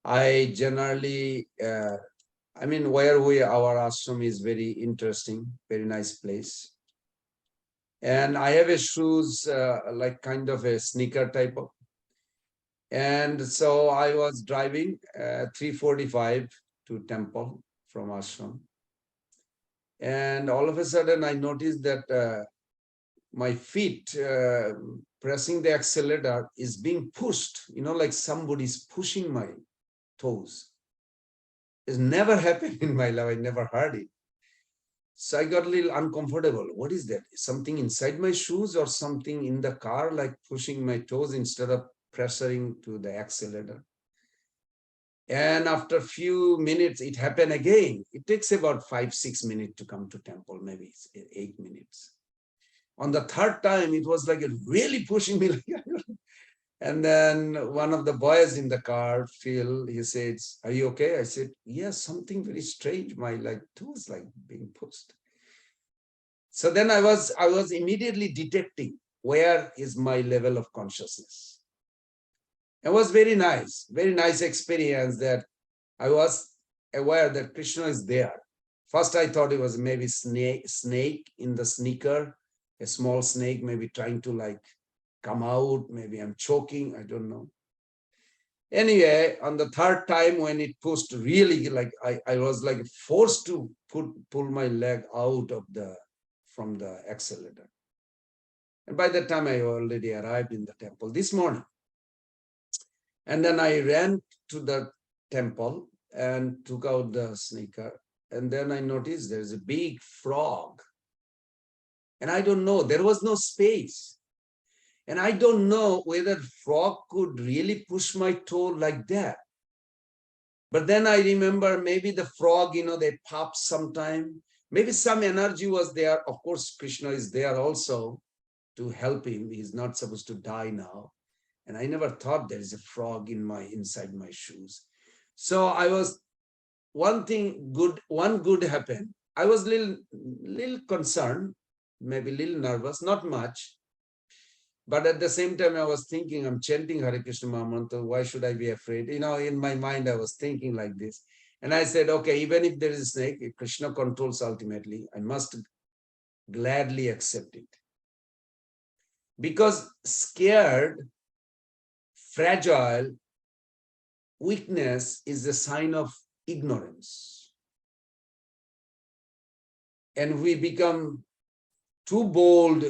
I generally, where our ashram is very interesting, very nice place. And I have a shoes, like kind of a sneaker type of. And so I was driving 3:45 to temple from ashram. And all of a sudden I noticed that my feet pressing the accelerator is being pushed, like somebody's pushing my toes. It's never happened in my life. I never heard it. So I got a little uncomfortable. What is that? Something inside my shoes or something in the car, like pushing my toes instead of pressuring to the accelerator? And after a few minutes, it happened again. It takes about 5-6 minutes to come to temple, maybe it's 8 minutes. On the third time, it was like really pushing me. And then one of the boys in the car, Phil, he says, "Are you okay?" I said, "Yes, something very strange. My toes being pushed." So then I was immediately detecting where is my level of consciousness. It was very nice experience that I was aware that Krishna is there. First, I thought it was maybe snake in the sneaker, a small snake, maybe trying to come out. Maybe I'm choking. I don't know. Anyway, on the third time when it pushed, really I was forced to pull my leg out of from the accelerator. And by that time I already arrived in the temple this morning. And then I ran to the temple and took out the sneaker. And then I noticed there's a big frog. And I don't know, there was no space. And I don't know whether frog could really push my toe like that. But then I remember maybe the frog, they pop sometime. Maybe some energy was there. Of course, Krishna is there also to help him. He's not supposed to die now. And I never thought there is a frog inside my shoes. So I was, one good happened. I was little concerned, maybe a little nervous, not much. But at the same time, I was thinking, I'm chanting Hare Krishna Mahamantra, why should I be afraid? In my mind, I was thinking like this. And I said, okay, even if there is a snake, if Krishna controls ultimately, I must gladly accept it. Because scared, fragile, weakness is a sign of ignorance. And we become too bold,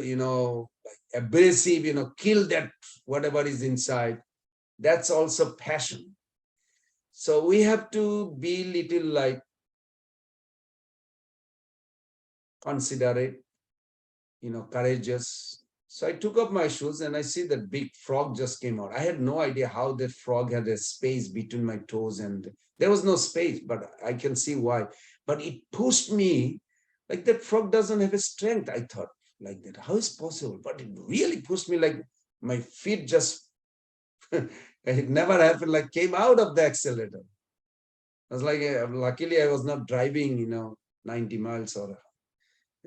abrasive, kill that whatever is inside. That's also passion. So we have to be little considerate, courageous. So I took off my shoes and I see that big frog just came out. I had no idea how that frog had a space between my toes, and there was no space, but I can see why. But it pushed me like that frog doesn't have a strength, I thought. Like that, how is possible? But it really pushed me, like my feet just it never happened, like came out of the accelerator. I was like, luckily I was not driving 90 miles or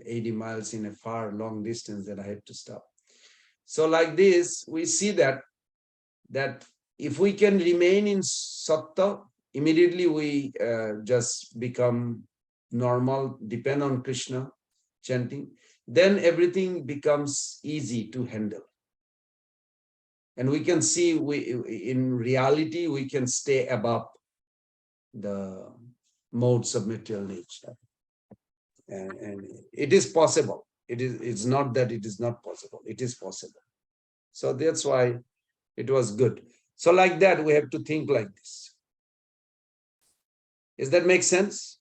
80 miles in a far long distance that I had to stop. So like this, we see that if we can remain in sattva, immediately we just become normal, depend on Krishna chanting, then everything becomes easy to handle. And we can see, in reality, we can stay above the modes of material nature. And it is possible. It's not that it is not possible. It is possible. So that's why it was good. So like that, we have to think like this. Does that make sense?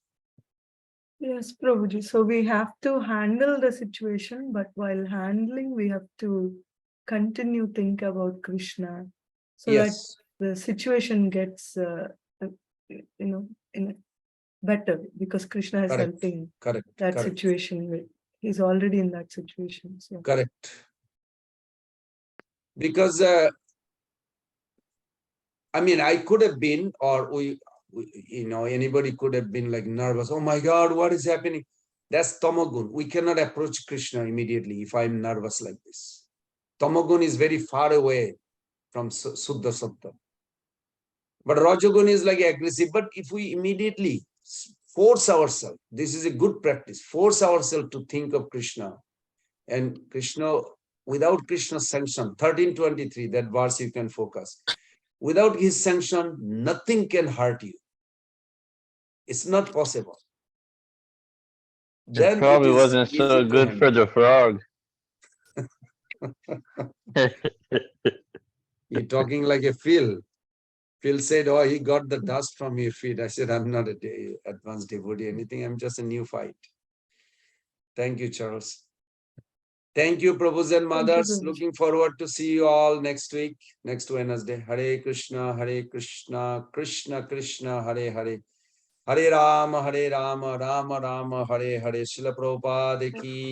Yes, Prabhuji. So we have to handle the situation, but while handling, we have to continue think about Krishna, so Yes. that the situation gets, better, because Krishna is Correct. helping Correct. that Correct. situation. He's already in that situation. So Correct. Because I could have been, or anybody could have been like nervous. Oh my God, what is happening? That's Tamagun. We cannot approach Krishna immediately if I'm nervous like this. Tamagun is very far away from Suddha Sattva. But Rajagun is like aggressive. But if we immediately force ourselves, this is a good practice, force ourselves to think of Krishna. And Krishna, without Krishna's sanction, 1323, that verse you can focus. Without his sanction, nothing can hurt you. It's not possible. It Then probably it is wasn't easy so to good for handle. the frog. You're talking like a Phil. Phil said, oh, he got the dust from your feet. I said, I'm not an advanced devotee, anything. I'm just a neophyte. Thank you, Charles. Thank you, Prabhus and mothers. Prabhuji. Looking forward to see you all next week, next Wednesday. Hare Krishna, Krishna Krishna, Hare Hare. Hare Rama, Rama Rama, Hare Hare. Srila Prabhupada ki